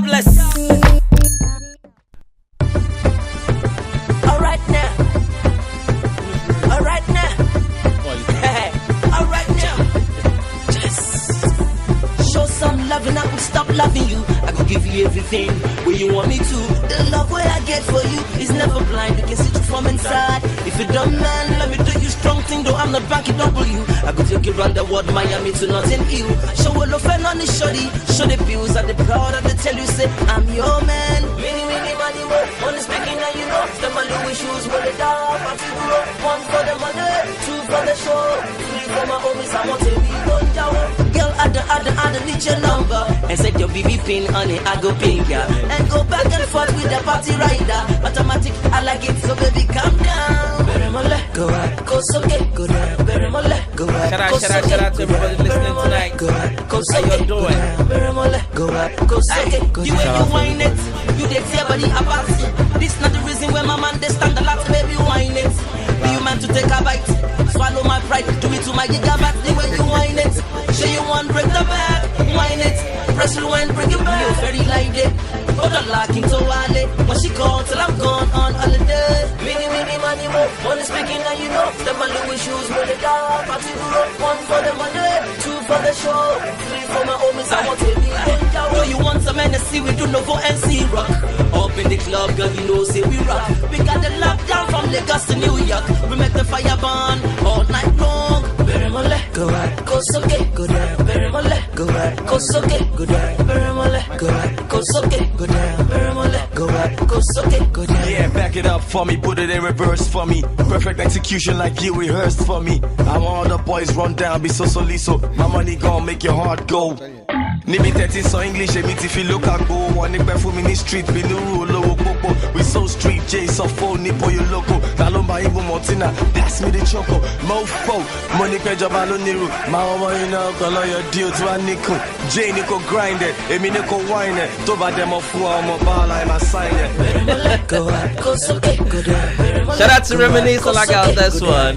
God bless. Alright now. Alright now. Alright now. Just show some love and I will stop loving you. I go give you everything where you want me to. The love where I get for you is never blind. You can see it from inside. If you don't man, let me do you strong thing. Though I'm not banking W. I go take you round the world, Miami to Notting Hill. Show a love and on the shoddy. Show the bills and the proud of the tell you say I'm your man. Many money more. Money speaking and you know. Step my Louis shoes with the dog. I feel good. One for the money, two for the show. Three for my homies, I want to be one down. Girl, I don't need your number. And set your BB pin on it, I go ping ya. And go back and forth with the party rider. Automatic, I like it, so baby, calm down. Go out, go so get, go down. Go out, Shout out to everybody listening tonight. How you doing? Go out, go so get, go down. You when you whine it, you dey tear body apart. This not the reason why my man they stand a lot, baby, whine it. Be you man to take a bite, swallow my pride, do it to my gigabyte. The way you whine it, show you one break the back, whine it, press rewind, bring it back. You very like it, but I'm locking to wallet. When she call till I'm gone on holiday. Many money more, money speaking and you know. Step my Louis shoes with the dog, party to rock. One for the money, two for the show, three for my homies. I want to be one down. Do you want some NSC? We do no for NC rock. Up in the club, girl, you know, say we rock. We got the lockdown from Lagos to New York. We make the fire burn all night long. Go out, go so get, go down. Go out, go so get, go down. Go out, go so get, go down. Go out, go so get, go down. Yeah, back it up for me, put it in reverse for me. Perfect execution like you rehearsed for me. I want all the boys run down, be so liso. My money gon' make your heart go. Nibi 13 so English, e meet if you look at go. One nigga for me in the street, be no rule, low popo. We so street, J, so phone, nipo you loco. Talomba Ibu Montina, pass me the choco. Mofo, money peja baloniru. Ma over you know, color your deal to a nickel. J, Nico grind it, Emi Nico wine it. Toba them of four, I'm a ball, I'm a sign it. Go out, go so get, go down. Shout out to Reminisce, I got this one.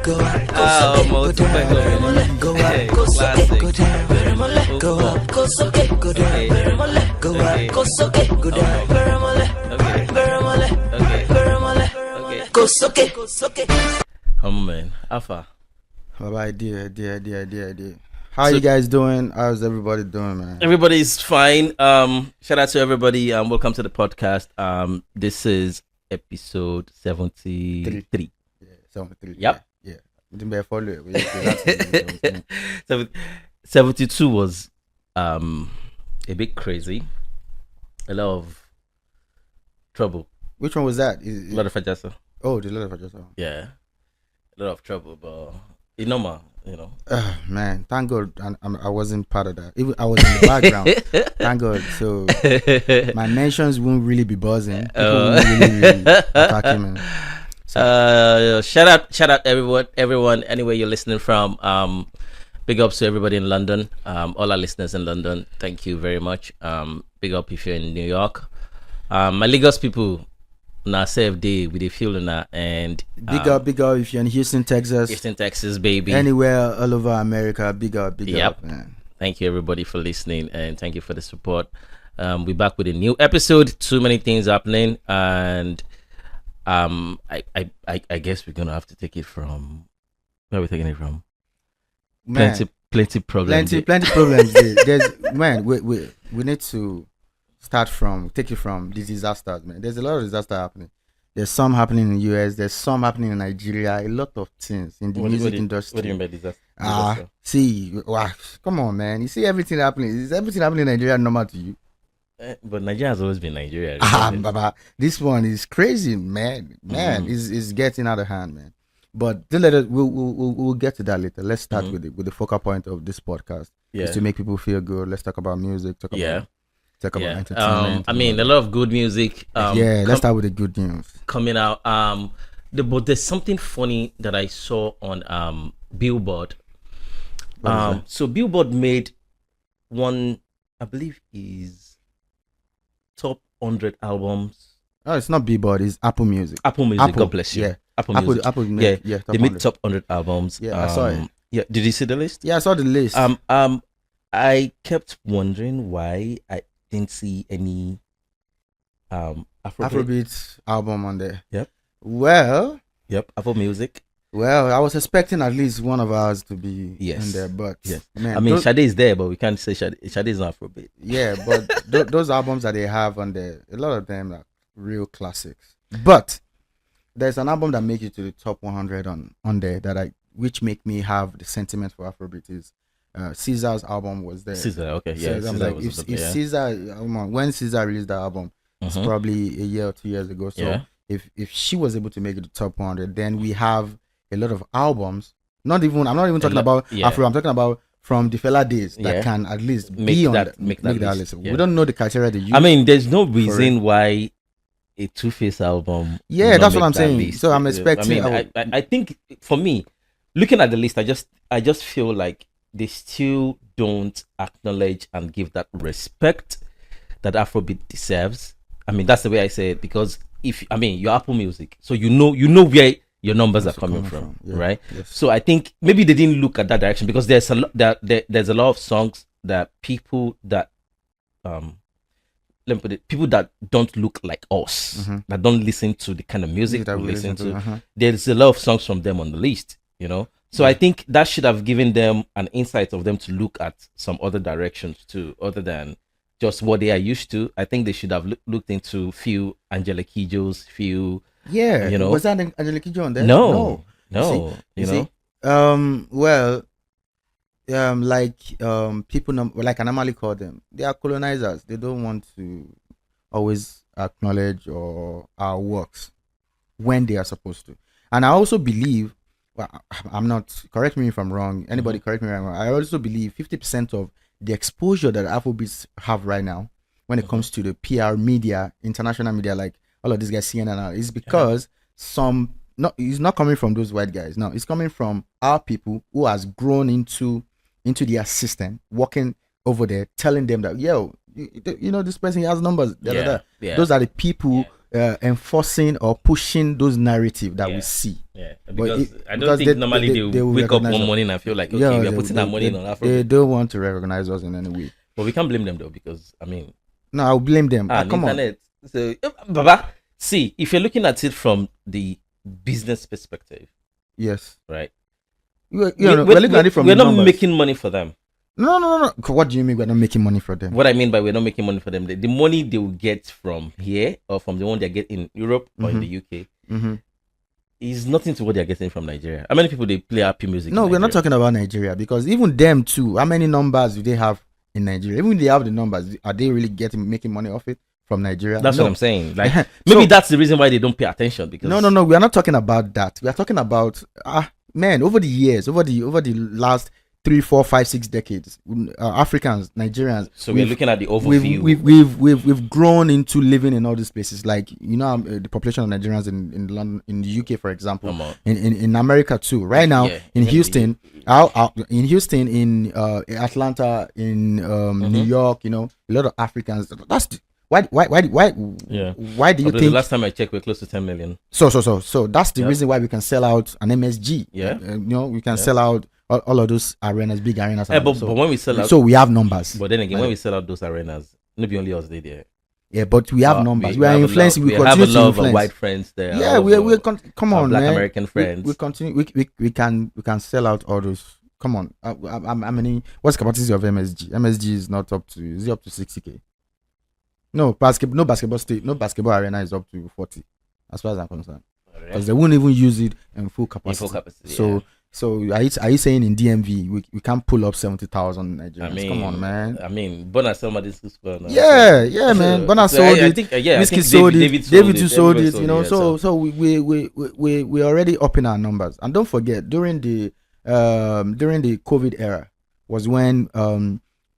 Go out, go so get, go down. Go out, go so get, go down. Go out, go so get, go down. Go out, go so get, go down. Go so get, go so get. Man, Alpha. Bye, dear. How you guys doing? How's everybody doing, man? Everybody's fine. Shout out to everybody. Welcome to the podcast. This is episode 73. Yeah, 73. Yep. Yeah. We didn't follow it. 72 was a bit crazy. A lot of trouble. Which one was that? A lot of fajasa. Oh, the lot of fajasa. Yeah. A lot of trouble, but it's normal, you know. Man, thank God I wasn't part of that. Even I was in the background. Thank God. So my mentions won't really be buzzing. People won't really attacking me. So. Shout out everyone anywhere you're listening from. Big ups to everybody in London. All our listeners in London, thank you very much. Big up if you're in New York. My Lagos people, na save day with the feeling that, and big up if you're in Houston, Texas, baby. Anywhere all over America, big up, man. Thank you everybody for listening, and thank you for the support. We're back with a new episode. Too many things happening, and I guess we're gonna have to take it from where are we taking it from? Man, plenty problems. Plenty problems. There's man, we need to take it from these disasters, man. There's a lot of disaster happening. There's some happening in the US, there's some happening in Nigeria, a lot of things in the music industry. What do you mean by disaster? Come on, man. You see everything happening. Is everything happening in Nigeria normal to you? But Nigeria has always been Nigeria. Baba, this one is crazy, man. It's getting out of hand, man. But we'll get to that later. Let's start with the focal point of this podcast. Yeah. Is to make people feel good. Let's talk about music. Talk about entertainment. I mean, a lot of good music. Let's start with the good news coming out. But there's something funny that I saw on Billboard. So Billboard made one, I believe, is top 100 albums. Oh, it's not Billboard. It's Apple Music. God bless you. Yeah. Apple Music. Apple, yeah. They made 100. top 100 albums. Yeah, I saw it. Yeah, did you see the list? Yeah, I saw the list. I kept wondering why didn't see any Afrobeat album on there. Yep. Well, Afro music. I was expecting at least one of ours to be Yes. in there, but Yes. man, I mean, Sade is there, but we can't say Sade is not Afrobeat. yeah, but those albums that they have on there, a lot of them are real classics. But there's an album that makes it to the top 100 on there which make me have the sentiment for Afrobeat is Caesar's album was there. Caesar, okay, yeah. So I'm Caesar like, was if Caesar, when Caesar released that album, it's probably a year or 2 years ago. So if she was able to make it to top 100, then we have a lot of albums. I'm not even talking about Afro. I'm talking about from the fella days that can at least be on make that list. We don't know the criteria they use. I mean, there's no reason why a Two-Face album. Yeah, that's what I'm saying. List. So I'm expecting. I think for me, looking at the list, I just feel like they still don't acknowledge and give that respect that Afrobeat deserves. I mean, that's the way I say it, because your Apple Music, so you know where your numbers are coming from, right? Yes. So I think maybe they didn't look at that direction, because there's a lot there's a lot of songs that people that let me put it, people that don't look like us, that don't listen to the kind of music that we listen to. There's a lot of songs from them on the list, So I think that should have given them an insight of them to look at some other directions too, other than just what they are used to. I think they should have looked into few Angelique Kidjo's, few. Yeah, was that Angelique Kidjo on there? No. People like I normally call them, they are colonizers. They don't want to always acknowledge our works when they are supposed to. And I also believe, I'm not, correct me if I'm wrong, anybody correct me if I'm wrong, I also believe 50% of the exposure that Afrobeats have right now when it comes to the PR media, international media, like all of these guys, CNN, is because it's not coming from those white guys. No, it's coming from our people who has grown into their system, working over there, telling them that, this person has numbers. Those are the people enforcing or pushing those narrative that we see. Yeah, because I don't think normally they wake up one morning and feel like, okay, we are putting our money on Afrobeat. They don't want to recognize us in any way. But we can't blame them though, because no, I'll blame them. Come on. So, Baba, see, if you're looking at it from the business perspective, yes, right? We're looking at it from we're not making money for them. No. What do you mean we're not making money for them? What I mean by we're not making money for them, the money they will get from here or from the one they get in Europe or in the UK is nothing to what they're getting from Nigeria. How many people they play happy music? No, we're not talking about Nigeria, because even them too, how many numbers do they have in Nigeria? Even if they have the numbers, are they really making money off it from Nigeria? That's what I'm saying. Like maybe that's the reason why they don't pay attention. Because no, we are not talking about that. We are talking about over the years, over the last 3, 4, 5, 6 decades, Africans, Nigerians. So we're looking at the overview. We've grown into living in all these places. Like the population of Nigerians in London, in the UK, for example, in America too. Right now, in Houston, in Atlanta, in New York, a lot of Africans. That's why do you think? The last time I checked, we're close to 10 million. So that's the reason why we can sell out an MSG. We can sell out all of those arenas, big arenas. But when we sell out, so we have numbers. But then again, when we sell out those arenas, maybe only us there. Yeah, but we have numbers. We are influencing. We have a lot of white friends there. Yeah, we're come on, Black man. American friends. We continue. We can sell out all those. Come on. I mean, what's the capacity of MSG? MSG is not up to. Is it up to 60K? No basketball arena is up to 40, as far as I'm concerned. Because they won't even use it in full capacity. So are you saying in DMV we can't pull up 70,000 Nigerians? Come on, man. I mean, Bona sold this school. Yeah, man. Bona sold it. Whiskey sold it. David too sold it. So we already up in our numbers. And don't forget, during the COVID era was when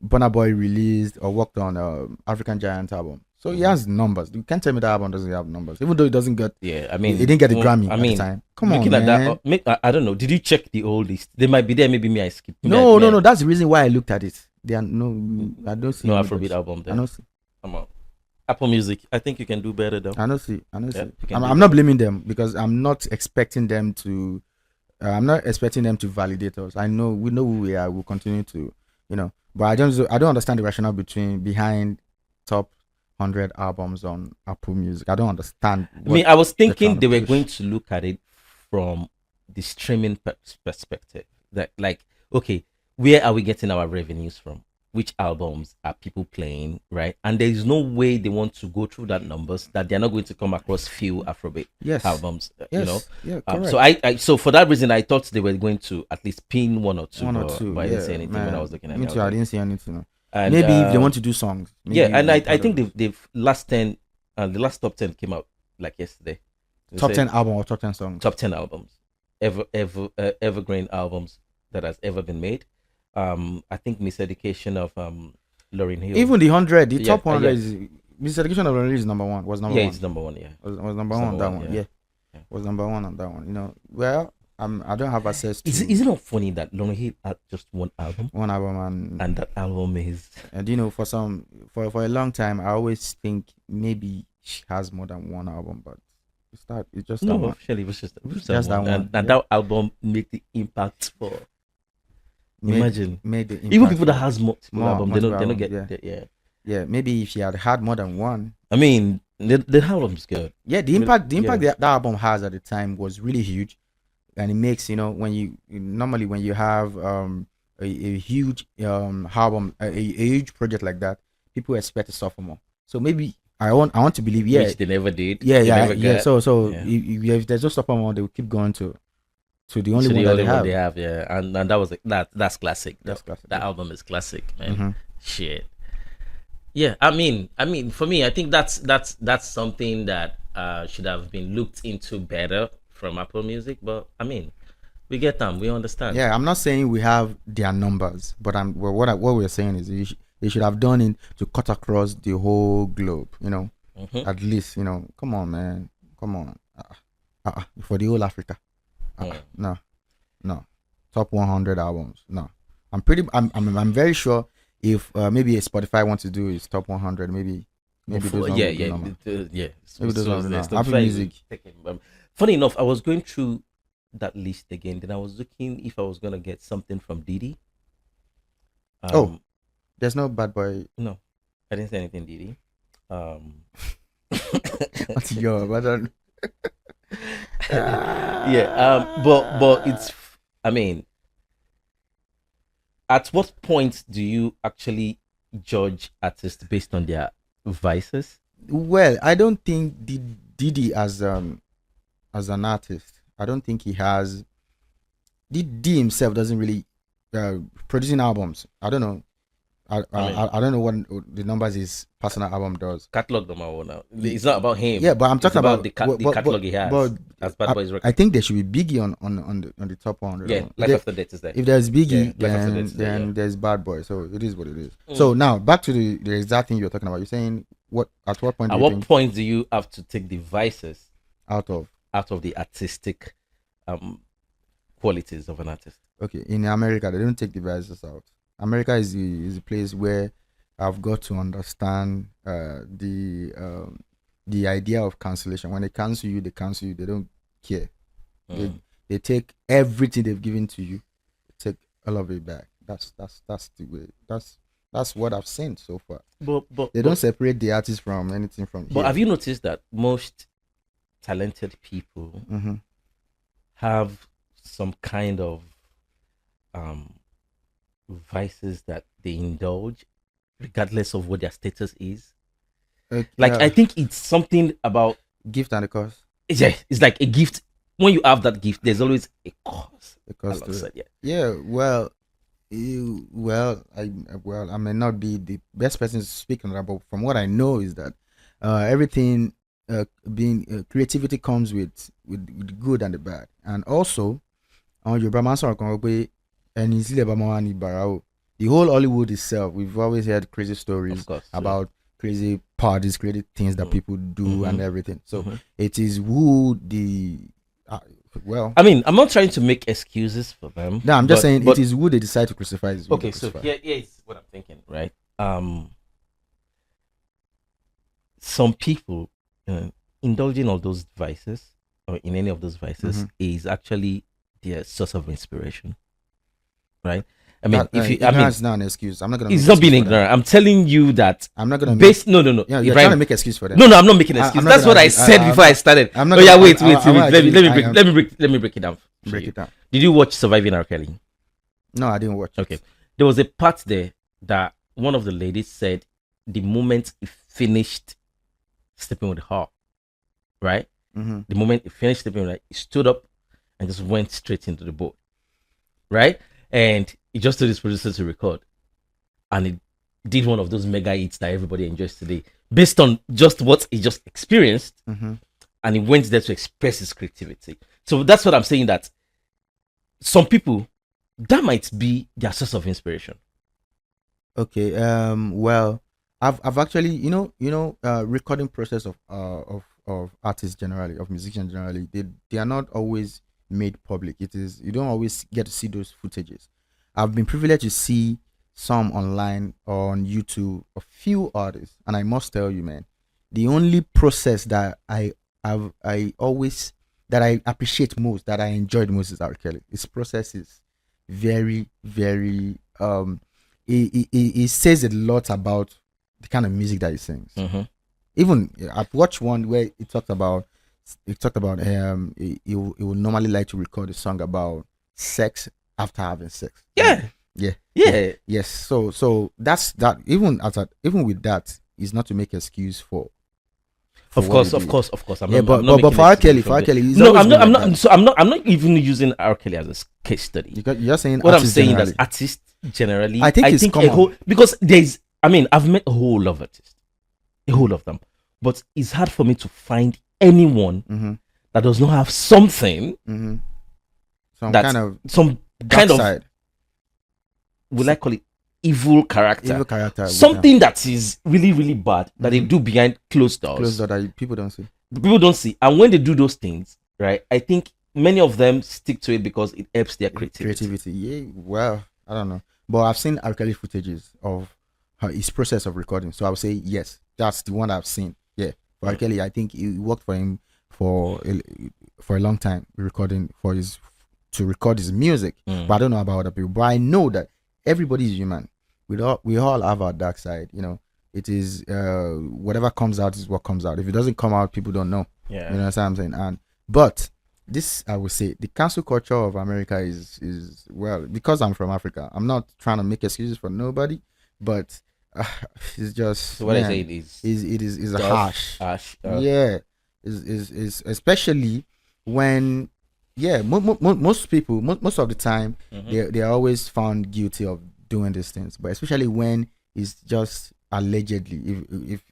Burna Boy released or worked on African Giant album. So he has numbers. You can't tell me that album doesn't have numbers, even though it doesn't get. Yeah, I mean, it didn't get the Grammy at the time. Come on, man. I don't know. Did you check the old list? They might be there. Maybe me, I skipped. No. That's the reason why I looked at it. I don't see no Afrobeat album there. I don't see. Come on, Apple Music. I think you can do better though. I don't see. I'm not blaming them, because I'm not expecting them to. I'm not expecting them to validate us. We know who we are. We'll continue to, But I don't understand the rationale behind top 100 albums on Apple Music. I don't understand. I mean, I was thinking they were push. going to look at it from the streaming perspective. That, like, okay, where are we getting our revenues from? Which albums are people playing, right? And there is no way they want to go through that numbers that they're not going to come across few Afrobeat albums, you know. Yeah, correct. So so for that reason, I thought they were going to at least pin one or two. But I didn't yeah, see anything man. when I was looking at Me it. too. I didn't see anything. No. And, Maybe if they want to do songs. Yeah, and I think they've last 10, the last top 10 came out like yesterday. Top 10 album or top 10 songs? Top 10 albums, evergreen albums that has ever been made. I think Miseducation of Lauryn Hill. Even the 100, the top 100 is Miseducation of Lauryn Hill is number one. Was number one. Yeah, it's number one. Yeah, was number one on that one. Yeah, was number one on that one. You know, well, I don't have access to. Is it not funny that Lauryn Hill had just one album? One album, and that album is. And you know, for a long time, I always think maybe she has more than one album, but it's just that one. Actually, it was just that one. And that album made the impact for. Imagine made the even people that has multiple albums, they don't get yeah. Maybe if she had more than one. I mean, the album's good. Yeah, the impact that album has at the time was really huge, and it makes, you know, when you have a huge album, a huge project like that, people expect to suffer more. So maybe I want to believe, which they never did. Yeah. So if there's no suffer more, they will keep going to the only one that they have. Yeah, and that was that's classic. Classic. That album is classic, man. Mm-hmm. Shit. Yeah, I mean, for me, I think that's something that should have been looked into better from Apple Music. But I mean, we get them, we understand. Yeah, I'm not saying we have their numbers, but what we're saying is they should have done it to cut across the whole globe. You know, at least, you know, come on, man, come on, for the whole Africa. No, top 100 albums. No, I'm very sure if maybe Spotify wants to do his top 100, maybe those maybe those Apple Music. Funny enough, I was going through that list again. Then I was looking if I was gonna get something from Didi. There's no Bad Boy. No, I didn't say anything, Didi. What's your but but it's, I mean, at what point do you actually judge artists based on their vices? Well, I don't think Didi as an artist, I don't think he has. Didi himself doesn't really producing albums. I don't know. I don't know what the numbers his personal album does. Catalog number one now. It's not about him. Yeah, but I'm talking about the catalog he has. But as Bad Boy's record. I think there should be Biggie on the top 100. Yeah, Life After Death is there. If there's Biggie, then there's Bad Boy. So it is what it is. So now back to the exact thing you're talking about. You're saying at what point? At what point do you have to take the vices out of the artistic qualities of an artist? Okay, in America they don't take the vices out. America is the place where I've got to understand the idea of cancellation. When they cancel you, they don't care. They take everything they've given to you, take all of it back. That's the way. That's what I've seen so far. But they don't separate the artist from anything from. But have you noticed that most talented people have some kind of vices that they indulge regardless of what their status is? I think it's something about gift and a cause. Yeah, it's like a gift. When you have that gift, there's always a cause. Well, I may not be the best person to speak on that, but from what I know is that everything creativity comes with the good and the bad. And also on your and the whole Hollywood itself, we've always heard crazy stories about crazy parties, crazy things that people do and everything. So it is who the I mean, I'm not trying to make excuses for them. No, I'm just saying it is who they decide to crucify. Okay, so here's what I'm thinking, right? Some people indulging all those vices or in any of those vices is actually their source of inspiration, right? I mean, if you, I mean, ignorance is not an excuse. I'm not gonna. it's not being ignorant. I'm telling you that. I'm not gonna. No. Yeah, you're Ibrahim, trying to make excuse for them. No, I'm not making an excuse. That's what I said before I started. I'm not. Oh yeah, gonna- wait. I- Let me break it down. for break you. it down. Did you watch Surviving R. Kelly? No, I didn't watch. Okay. There was a part there that one of the ladies said the moment he finished sleeping with her, right? Mm-hmm. The moment he finished sleeping with her, he stood up and just went straight into the boat, right? And he just told his producer to record. And he did one of those mega hits that everybody enjoys today based on just what he just experienced. Mm-hmm. And he went there to express his creativity. So that's what I'm saying, that some people, that might be their source of inspiration. Okay. Well, I've actually, recording process of artists generally, of musicians generally, they are not always made public. You don't always get to see those footages. I've been privileged to see some online or on YouTube, a few artists, and I must tell you, man, the only process that I appreciate most, that I enjoyed most, is R. Kelly. His process is very, very it says a lot about the kind of music that he sings. Mm-hmm. Even I've watched one where it talked about he would normally like to record a song about sex after having sex. Yeah. Yes. So that's that. Even with that, is not to make excuse for. Of course. I'm But not for R. Kelly, he's no, always I'm been not. like that. So I'm not even using R. Kelly as a case study. You're saying What I'm artists saying generally. is artists generally. I think it's common. because there's. I mean, I've met a whole lot of artists, a whole lot of them, but it's hard for me to find anyone Mm-hmm. that does not have something Mm-hmm. Some that kind of some dark kind of, side, will I call it, evil character, evil character, something that is really really bad that they do behind closed doors. close door that people don't see. People don't see, and when they do those things, right, I think many of them stick to it because it helps their creativity. Yeah, well, I don't know, but I've seen R. Kelly footages of his process of recording, so I would say yes, that's the one I've seen. Yeah, for R. Kelly, I think it worked for him for a long time, recording to record his music. But I don't know about other people, but I know that everybody is human. We all have our dark side. It is whatever comes out is what comes out. If it doesn't come out, people don't know. Yeah. You know what I'm saying? But this, I would say, the cancel culture of America is well, because I'm from Africa. I'm not trying to make excuses for nobody, but it's just, So what I man, say it is tough, harsh. harsh. Yeah, is especially when most people most of the time they are always found guilty of doing these things, but especially when it's just allegedly,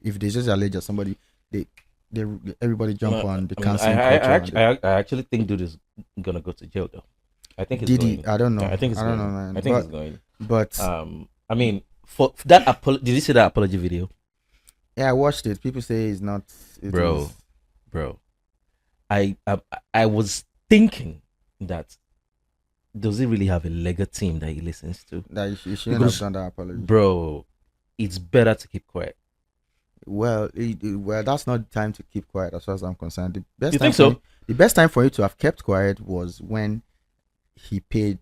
if they just allege somebody, they everybody jump on the canceling culture. I actually think dude is gonna go to jail though. I think it's Did going. he? I don't know. I think it's I don't going. know, man. I think it's going. But I mean, for that did you see that apology video? yeah, I watched it. People say it's not. Bro, I was thinking that, does he really have a legal team that he listens to? That you shouldn't have done that apology. Bro, it's better to keep quiet. Well, that's not the time to keep quiet, as far as I'm concerned. You think so? The best time for you to have kept quiet was when he paid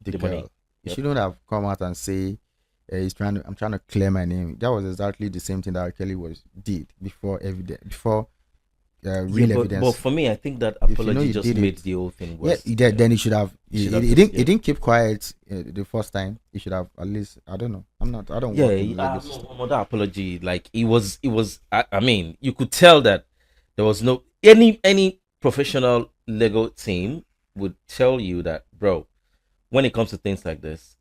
the girl. money. He Yep. shouldn't have come out and say I'm trying to clear my name. That was exactly the same thing that R. Kelly did before real evidence. But for me, I think that If you apology know you just did made it, the whole thing worse. then he should have. He He, should have he just- didn't. yeah. He didn't keep quiet the first time. He should have at least. I don't know. I don't. Yeah, work in the legal system. that apology, like it was. I mean, you could tell that there was no any professional legal team would tell you that, bro, when it comes to things like this,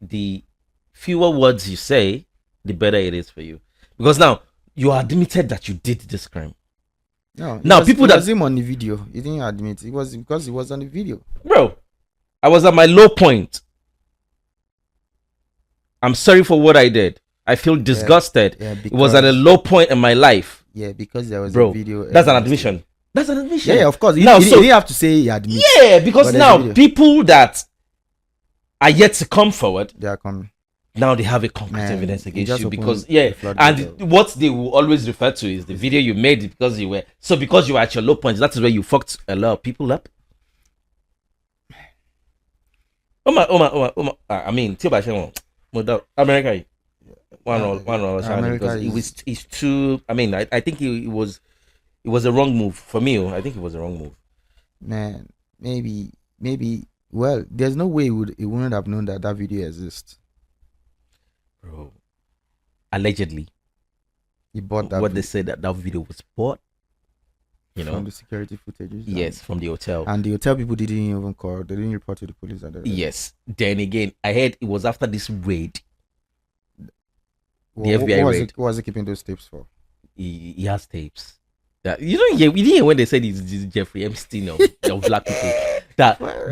the fewer words you say, the better it is for you, because now you are admitted that you did this crime. No. Now, it people was that- him on the video. He didn't admit it was because he was on the video. Bro, I was at my low point. I'm sorry for what I did. I feel disgusted. Yeah, It was at a low point in my life. Yeah, because there was Bro, a video. that's an evidence. admission. That's an admission. Yeah, of course. He, Now, he, so- he didn't have to say he admits. Yeah, because But there's now video. people that are yet to come forward, They are coming. now they have a concrete Man, evidence you against just you, opened because the floodgate and door. what they will always refer to is the video you made because you were at your low point. That is where you fucked a lot of people up. I mean, America. America, because it's too. I mean, I think it was a wrong move for me. I think it was a wrong move. Man, maybe. Well, there's no way he wouldn't have known that video exists. Bro, allegedly, he bought that. What they said that video was bought. From the security footage. Yes, from the hotel. And the hotel people didn't even call. They didn't report to the police. Yes. Then again, I heard it was after this raid. The FBI raid. What was he keeping those tapes for? He has tapes. We didn't hear when they said he's Jeffrey Epstein of black people.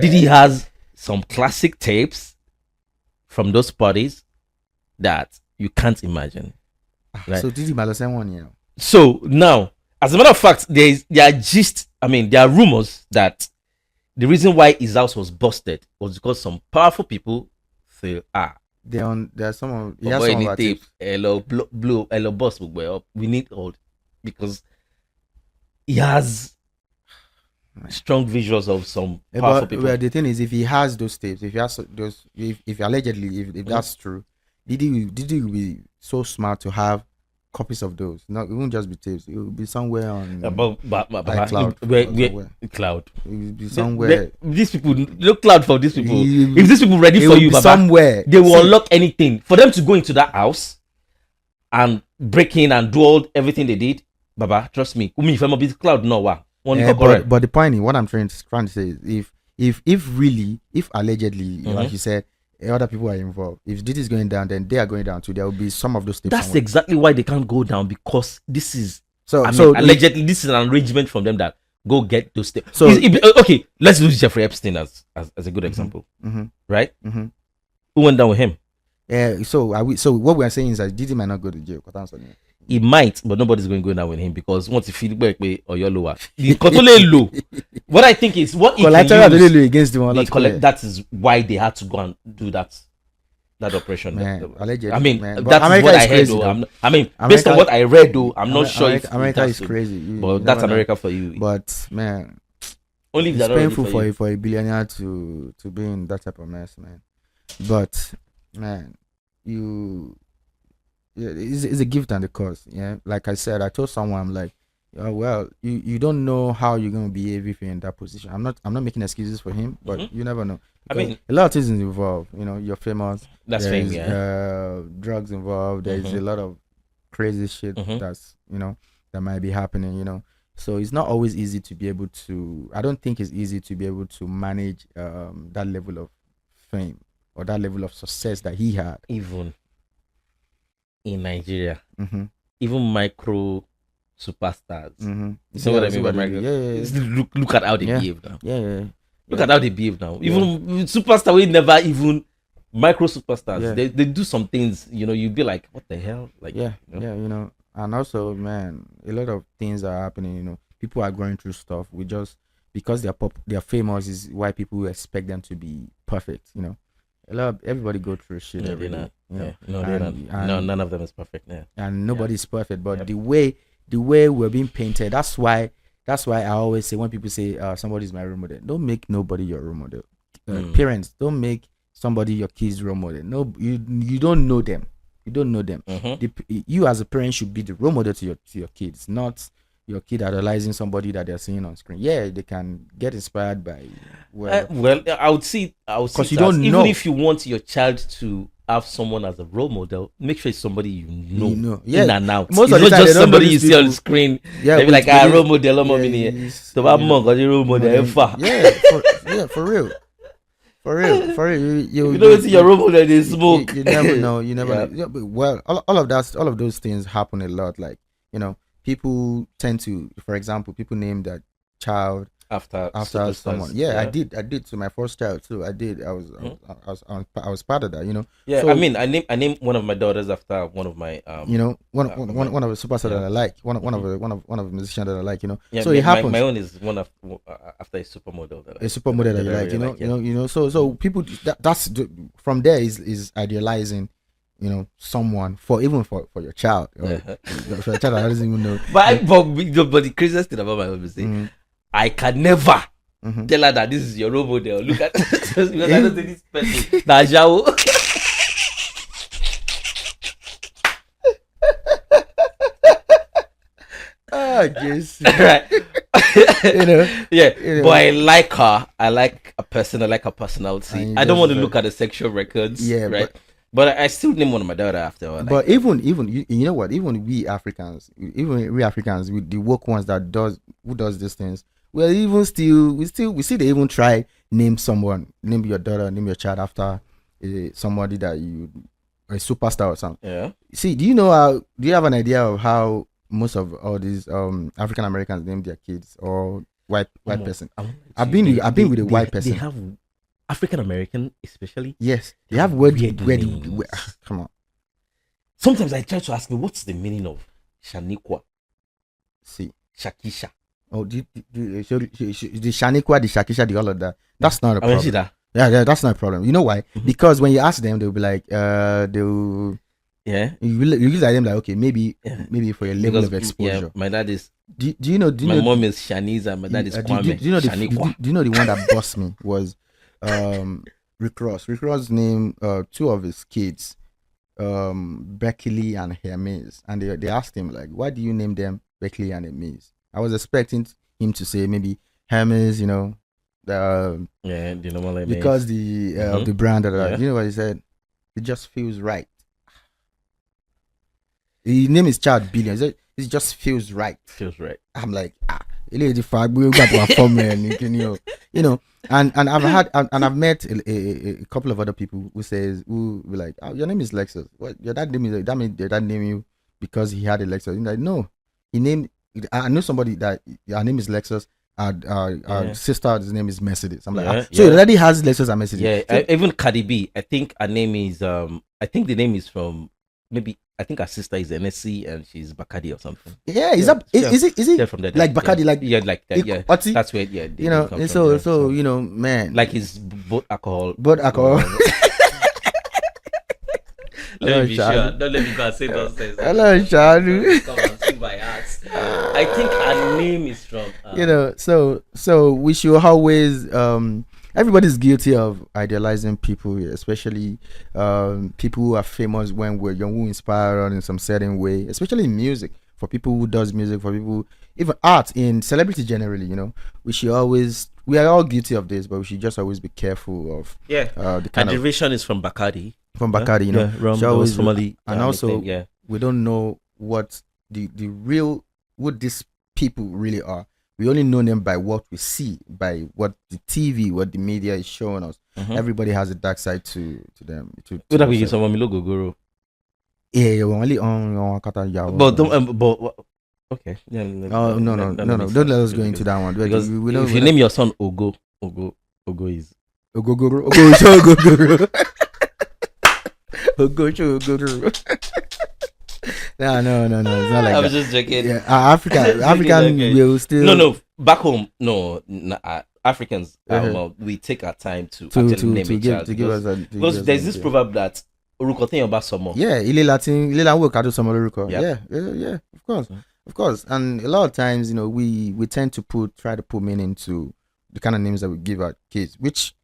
Did he has some classic tapes from those parties that you can't imagine. Right? So did he send one, yeah? So now, as a matter of fact, there are rumors that the reason why his house was busted was because some powerful people say, there are some of our tapes. Hello boss, we need all, because he has strong visuals of some powerful people. Well, the thing is, if he has those tapes, if he has those, if allegedly, if that's true, did he be so smart to have copies of those? No, it won't just be tapes. It will be somewhere on cloud. Cloud. It will be somewhere. These people, look cloud for these people. If these people ready for you, Baba, somewhere they will unlock anything for them to go into that house and break in and do everything they did. Baba, trust me. If I'm a bit cloud, no wa. But the point, what I'm trying to say is, if allegedly, like you said, other people are involved. If this is going down, then they are going down too. There will be some of those things. That's somewhere. Exactly why they can't go down, because this is allegedly this is an arrangement from them that go get those things. So okay, let's use Jeffrey Epstein as a good example, right? Who went down with him? Yeah. So what we are saying is that Diddy might not go to jail. He might, but nobody's going to go down with him, because once you feel back or you're lower, low. What I think is what he can use against the one. That is why they had to go and do that operation. Man, allegedly, I mean, man. That's what I heard. Though. Based on what I read, though, I'm not sure if America is crazy. But that's America for you. But man, only if it's painful for a billionaire to be in that type of mess, man. But man, it's a gift and a cost. Yeah, like I said, I told someone, I'm like, well, you don't know how you're gonna behave if you're in that position. I'm not making excuses for him, but you never know. I mean, a lot of things involved. You're famous. That's fame, yeah. Drugs involved. There's a lot of crazy shit that's that might be happening. So it's not always easy to be able to. I don't think it's easy to be able to manage that level of fame or that level of success that he had. Even in Nigeria, even micro superstars. So what I mean by micro? Yeah. Look at how they behave now. Yeah. Look at how they behave now. Even superstar, we never even micro superstars. Yeah. They do some things. You'd be like, what the hell? Like, and also, man, a lot of things are happening. People are going through stuff. We just because they're famous is why people expect them to be perfect. Everybody go through shit. No, they're not. No, they're not. No, none of them is perfect. Yeah. And nobody's perfect. But the way we're being painted, that's why I always say, when people say somebody's my role model, don't make nobody your role model. Parents, don't make somebody your kid's role model. No, you don't know them. You don't know them. You as a parent should be the role model to your kids, not your kid idolizing somebody that they're seeing on screen. Yeah, they can get inspired by. Well, I would see because you don't know. Even if you want your child to have someone as a role model, make sure it's somebody you know. Yeah. In and out. Most it's of the not time, just somebody you see on screen. Yeah, they be like, role model, so role model. For real. You don't see your role model, they smoke. You never know. Yeah, but, well, all of those things happen a lot. Like, people tend to, for example, people name that child after someone. Yeah, I did to my first child too. I did. I was part of that. Yeah, so, I named one of my daughters after one of my one of the superstars that I like. One of the musicians that I like. Yeah, so it happens. My own is one after a supermodel that that you like. So people that's from there is idealizing. Someone for your child, for a child that doesn't even know. But the craziest thing about my own mistake, I can never Tell her that this is your role model. Look at because I don't think this person. Najao. Yes. Right. Yeah. You know. But I like her. I like a person. I like her personality. I don't want to look at the sexual records. Yeah, right. But I still name one of my daughter after her. But even you know what? Even we Africans, with the woke ones who does these things, we still they even try name your daughter, name your child after somebody that a superstar or something. Yeah. See, do you have an idea of how most of all these African Americans name their kids or white person? I've been with a white person. They have African American, especially. Yes, they have where come on. Sometimes I try to ask me what's the meaning of Shaniqua. See, Shakisha. Oh, the Shaniqua, the Shakisha, the all of that. That's not a problem. Yeah, that's not a problem. You know why? Because when you ask them, they'll be like, they'll. Yeah. You use them like, okay, maybe for your level of exposure. Yeah, my dad is. Do you know? My mom is Shaniza. My dad is Kwame. Do you know the one that bossed me was Rick Ross. Rick Ross named two of his kids, Beckley and Hermes, and they asked him like, why do you name them Beckley and Hermes? I was expecting him to say maybe Hermes, the normal Hermes. Because the brand that you know what he said? It just feels right. He named his child Billion. He said, it just feels right. Feels right. I'm like, and I've met a couple of other people who were like, oh, your name is Lexus. What your dad name is? That means your dad named you because he had a Lexus. He's like, no, I know somebody that her name is Lexus. Our sister's name is Mercedes. I'm like, so your daddy has Lexus and Mercedes. Yeah, so, even Cardi B. I think her name is I think the name is from I think her sister is NSC and she's Bacardi or something. Yeah, is it from that? Like Bacardi, like like that. Yeah, that's where so man, like it's both alcohol. Let me be sure. Don't let me go and say those things. Hello, Shadu. Come on, sing my heart. I think her name is from. So we should always. Everybody's guilty of idealizing people, especially people who are famous when we're young, who inspire us in some certain way, especially in music. For people who does music, for people, even art, in celebrity generally, we are all guilty of this, but we should just always be careful of the kind of is from Bacardi. From Bacardi, always formally, and also we don't know what the real what these people really are. We only know them by what we see, by what the TV, what the media is showing us. Everybody has a dark side to them. Would that be someone logo guru? Yeah, we're only on Kata. But okay. Yeah, no. Don't let us go into that one because if you name your son Ogo is Ogogoro. No, it's not like I was just joking. Yeah, African will still. No. Back home, Africans, we take our time to actually name a child because there's this proverb that Oruko ten yoba somo. Yeah, ile wo kado somo loruko. Yeah, of course. And a lot of times, we tend to try to put meaning to the kind of names that we give our kids, which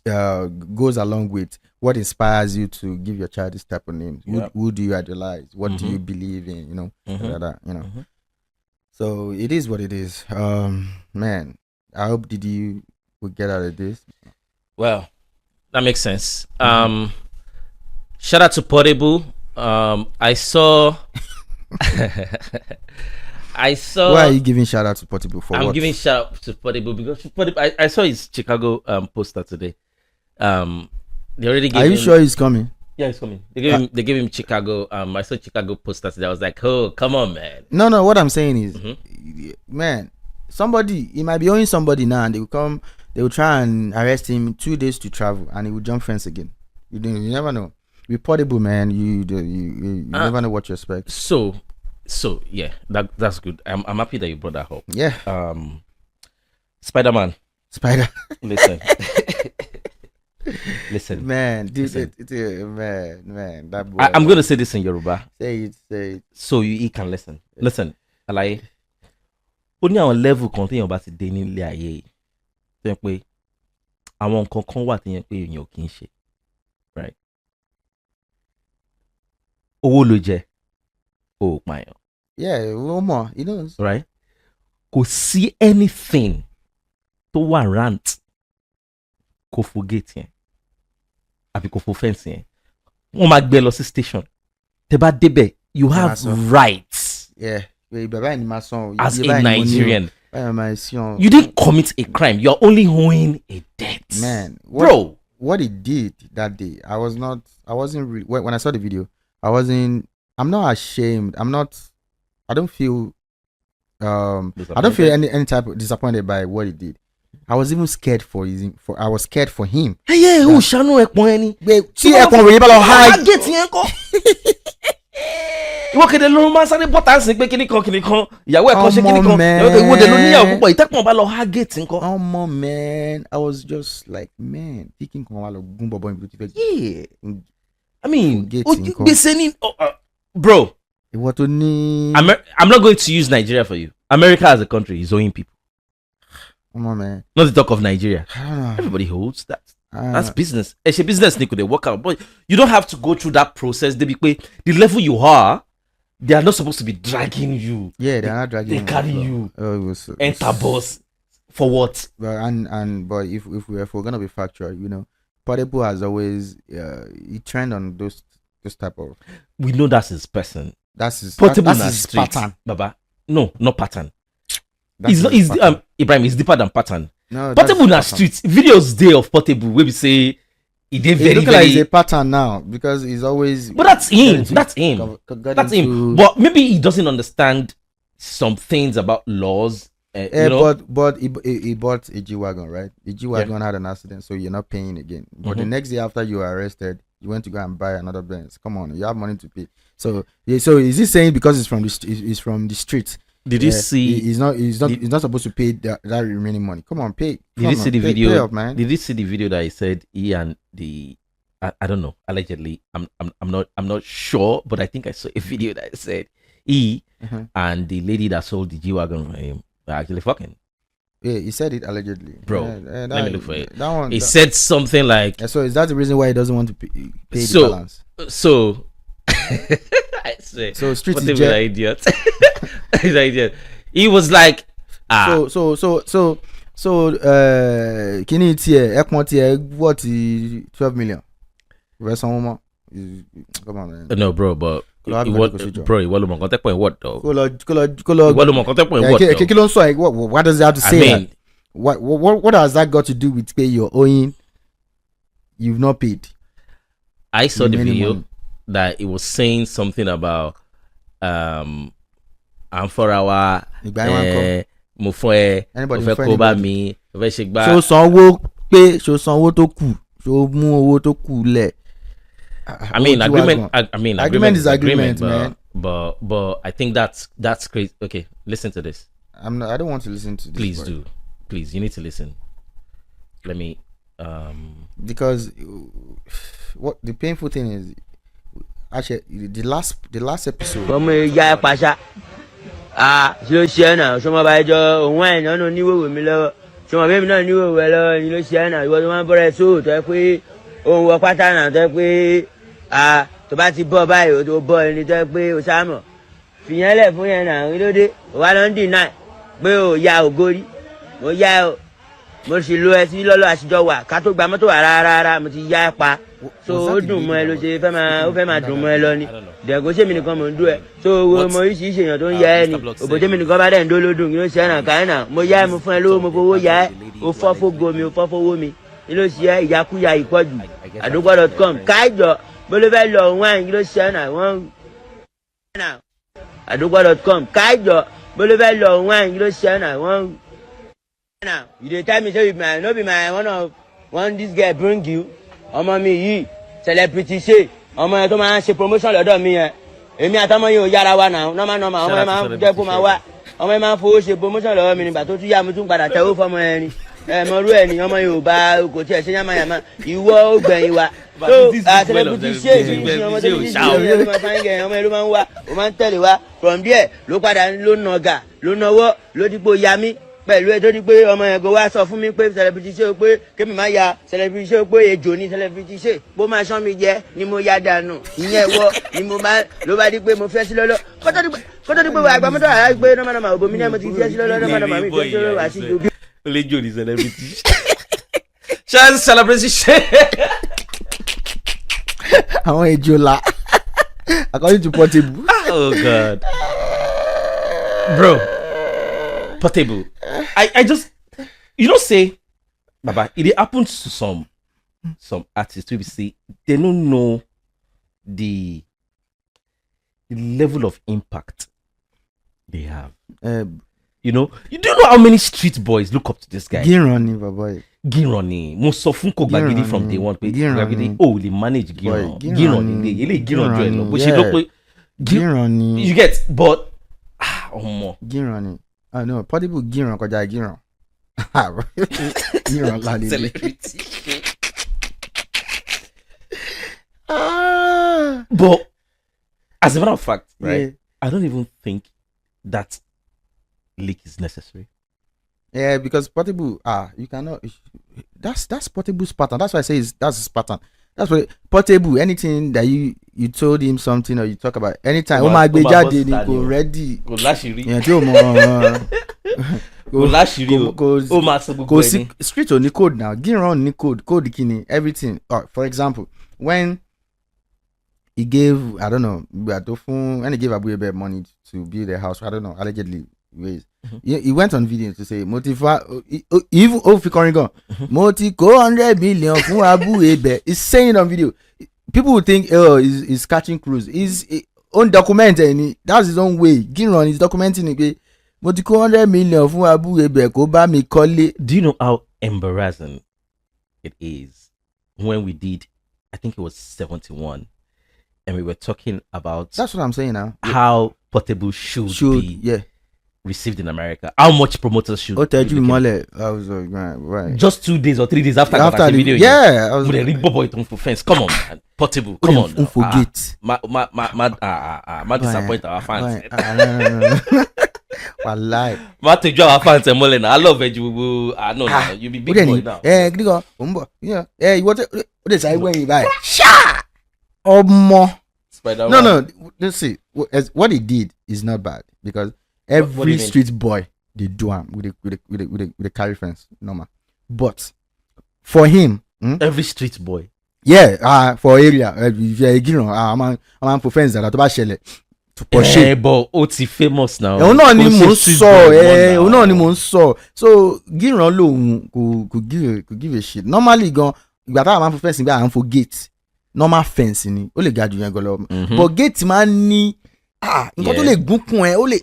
goes along with what inspires you to give your child this type of names. Who do you idolize? What do you believe in? So it is what it is. Man, I hope you will get out of this. Well, that makes sense. Shout out to Portable. I saw. Why are you giving shout out to Portable for? I'm giving shout out to Portable because I saw his Chicago poster today. They already gave. Are you sure he's coming? Yeah, he's coming. They gave him Chicago. I saw Chicago poster today. I was like, oh, come on, man. No. What I'm saying is, man, he might be owing somebody now, and they will come. They will try and arrest him 2 days to travel, and he will jump fence again. You never know. With Portable, man, you never know what you expect. So yeah, that's good. I'm happy that you brought that up. Yeah. Spider-Man. Listen, man, dude, man, that boy. I'm gonna say this in Yoruba. Say it. So you can listen. Listen, Alaye. ó ní àwọn level kan téèyàn bá ti dé nílé ayé yìí tó yẹ pé àwọn nǹkan kan wà téèyàn pé èèyàn ò kì í ṣe right owó ló jẹ ó pààyàn. Yeah, Roma, he knows. Right? Kò sí anything tó wà rant kò fò gate yẹn àbí kò fò fence yẹn wọ́n máa gbé lọ sí station tẹ́ bá débẹ̀ you have rights. Yeah, bàbá ẹni máa san. As a Nigerian, you didn't commit a crime. You're only owing a debt. Man, bro, what he did that day, I wasn't really, when I saw the video, I'm not ashamed. I don't feel any type of disappointed by what he did. I was even scared I was scared for him. Hey, who shanu ekpon eni? Tí ekpon we ba lọ hide gate yẹn ko. Ìwọ kéde ló máa sáré bọ́tà sí pé kíní kan ìyàwó ẹ̀kan ṣe kíní kan ìwọ de ló níyàwó púpọ̀ ìtẹ́kùn bá lọ há gate nǹkan. Ọmọ man, I was just like man, thinking kan wá lọ gún bọ̀bọ̀ ibi tó ti fẹ́. Yeah, I mean, gbèsè ní bro. Ìwọ tó ní. I'm not going to use Nigeria for you. America as a country is owing people. Come on, man. Not to talk of Nigeria. I don't know. Everybody holds that. That's business. It's a business they could work out, but you don't have to go through that process. The level you are, they are not supposed to be dragging you. Yeah, they're not dragging. They carry you. Enter bus for what? But if we're gonna be factual, you know, Portable has always he trend on those type of. We know that's his person. That's his Portable. That's his pattern. Baba, no, not pattern. Ibrahim is deeper than pattern. No, Portable na street videos day of Portable where we say he did very look like he's a pattern now because he's always. But that's him. That's him. But maybe he doesn't understand some things about laws. You know? But he bought a G-Wagon, right? The G-Wagon had an accident, so you're not paying again. But the next day after you were arrested, you went to go and buy another Benz. Come on, you have money to pay. So is he saying because it's from the street? Did you see? He's not supposed to pay that remaining money. Come on, pay. Did you see the video? Pay up, man. Did you see the video that he said he and the I don't know, allegedly. I'm not sure, but I think I saw a video that said he and the lady that sold the G-Wagon for him were actually fucking. Yeah, he said it allegedly. Bro, let me look for it. That one. He said something like. So is that the reason why he doesn't want to pay the balance? So. I swear. So street is an idiot. He's an idiot. He was like. So kini tiẹ̀ ẹ̀pọ̀n tiẹ̀ what 12 million. Where's some more? Come on, man. No, bro, but. Ìwọ ló mọ̀ nǹkan tẹ́pọ̀ in what though? Kó lọ. Ìwọ ló mọ̀ nǹkan tẹ́pọ̀ in what though? Kí ló ń sọ what does it have to say? I mean, what has that got to do with pay you're owing? You've not paid. I saw the video that it was saying something about I'm 4 hour mo fún ẹ mo fẹ́ kó bá mi mo fẹ́ ṣe gbá. Ṣó sanwó tó kù ṣó mú owó tó kù lẹ̀. I mean agreement is agreement, man. But I think that's crazy. Okay, listen to this. I don't want to listen to this. Please do. Please, you need to listen. Let me because what the painful thing is actually the last episode. Ọmọ ìyá pàṣà ṣe ló ṣe ẹ náà ṣọmọ bá ẹjọ òun ẹ̀ náà níwòwò mi lọ́wọ́ ṣọmọ bẹ́ẹ̀ mi náà níwòwò ẹ lọ́wọ́ ni ló ṣe ẹ náà ìwọ tó máa ń bọ́ra ẹ sóò tó ẹ pé òun wọ pátá náà tó ẹ pé tó bá ti bọ́ báyìí o tó bọ́ ẹni tó ẹ pé o sáàmọ̀ fìyẹn lẹ̀ fún yẹn náà kí ló dé wà ló ń dì náà pé o ya ògórí mo ya o mo sì lo ẹ sí lọ́lọ́ àṣìjọ wà ká tó gba mọ́tò wà rárá mo ti ya ẹ pa so ó dùn mọ́ ẹ ló ṣe ó fẹ́ máa dùn mọ́ ẹ lọ ni dẹ̀gó ṣèmi nìkan mò ń dún ẹ so owó mo oríṣiríṣi èèyàn tó ń ya ẹ ni òbò ṣèmi nìkan bá dẹ̀ ń dó lódùn kí ló ṣe ẹ náà káyọ̀ náà mo ya ẹ mo fún ẹ lówó mo fowó ya ẹ o fọ́ fógo mi o fọ́ fowó mi kí ló ṣe ẹ ìyakuya ìpọ́jù àdúgbò.com káìjọ bó ló fẹ́ lọ òun àyìn kí ló ṣe ẹ náà wọ́n àdúgbò.com káìjọ bó ló fẹ́ lọ òun àyìn kí ló ṣe ẹ náà wọ́n. Now you dey tell me say no be my one this girl bring you ọmọ mi yìí celebrity ṣe ọmọ yẹn tó máa ń ṣe promotion lọ́dọ̀ mi yẹn èmi àtọmọ yìí ò yára wa náà normal ọmọ yẹn máa ń jẹ́ kó máa wá ọmọ yẹn máa ń fowó ṣe promotion lọ́wọ́ mi nígbà tó tún yá mi tún padà tẹ́wọ́ fọmọ yẹn ni mọ̀rú ẹ̀ ni ọmọ Yorùbá kò tiẹ̀ ṣe yàmàyàmà ìwọ ó gbẹ̀yìn wa. So celebrity ṣe ìṣe ọmọ tó ti ṣe ọmọ ẹ̀ ló máa ń wá ó máa ń tẹ̀lé wa from there ló padà ló nàgà ló nawọ́ ló dípò yami pẹ̀lú ẹ tó di pé ọmọ yẹn kò wá sọ fún mi pé celebrity ṣe o pé kémi máa ya celebrity ṣe o pé ejò ní celebrity ṣe bó máa ṣán mi jẹ ni mo ya dànù ìyẹn wọ ni mo máa ló bá di pé mo fẹ́ sí lọ́lọ́ kótó di pé àgbà mọ́tò àrà gbé nọ́mọ̀nọ́mọ̀ òbò mi náà mo ti fẹ́ sí lọ́lọ́ nọ́mọ̀nọ́mọ̀ mi fẹ́ sí lọ́lọ́ àti ìjòbí. ó lè jò ní celebrity ṣe celebrity ṣe. àwọn ejò la according to Portable. Oh God, bro. Portable. I just say, Baba, it happens to some artists we see they don't know the level of impact they have. You don't know how many street boys look up to this guy. Gironi, boy. Gironi. Mo sọ fún kò gbàgede from day one. Gbàgede they manage Giron. Giron. But she look like Gironi. You get, but more. Gironi. Oh no, Portable Giron kọjá Giron. Giron lálẹ́. Celebrity. But as a matter of fact, right? Yeah. I don't even think that leak is necessary. Yeah, because Portable, you cannot. That's Portable's pattern. That's why I say that's his pattern. That's what Portable. Anything that you told him something or you talk about anytime. Oh my God, they go ready. Go lashiri. Yeah, go lashiri. Go street on the code now. Get around the code kini everything. For example, when he gave when he gave Abuebe money to build a house, I don't know, allegedly ways. He went on video to say even Moti go 100 million fún Abuebe. He's saying it on video. People would think he's catching cruise. He's own document and that's his own way. Giron is documenting it. Moti go 100 million fún Abuebe go ba mi kọ́lé. Do you know how embarrassing it is when we did? I think it was 71, and we were talking about. That's what I'm saying now. How Portable should be. Received in America. How much promoters should? I was like, right. Just 2 days or 3 days after the video. Yeah, I was with a big boy for fence. Come on, man. Portable. Come on. Don't forget. My disappoint our fans. Wallahi. Ma to join our fans and Molena. I love you. I know now. You be big boy now. You what is I when you buy? Sha. Or more. No. Let's see. What he did is not bad because. Every street boy they do him with a carry fence normal, but for him, every street boy, for area if you're I'm for fence that to shele to push it. But Oti famous now. No ni mo so Giron lo could give a shit. Normally go ìgbà tá man for fence be am for gate normal fence ni ó lè ga ju yẹn go lọ but gate man ni nǹkan tó lè gúnkún ẹ ó lè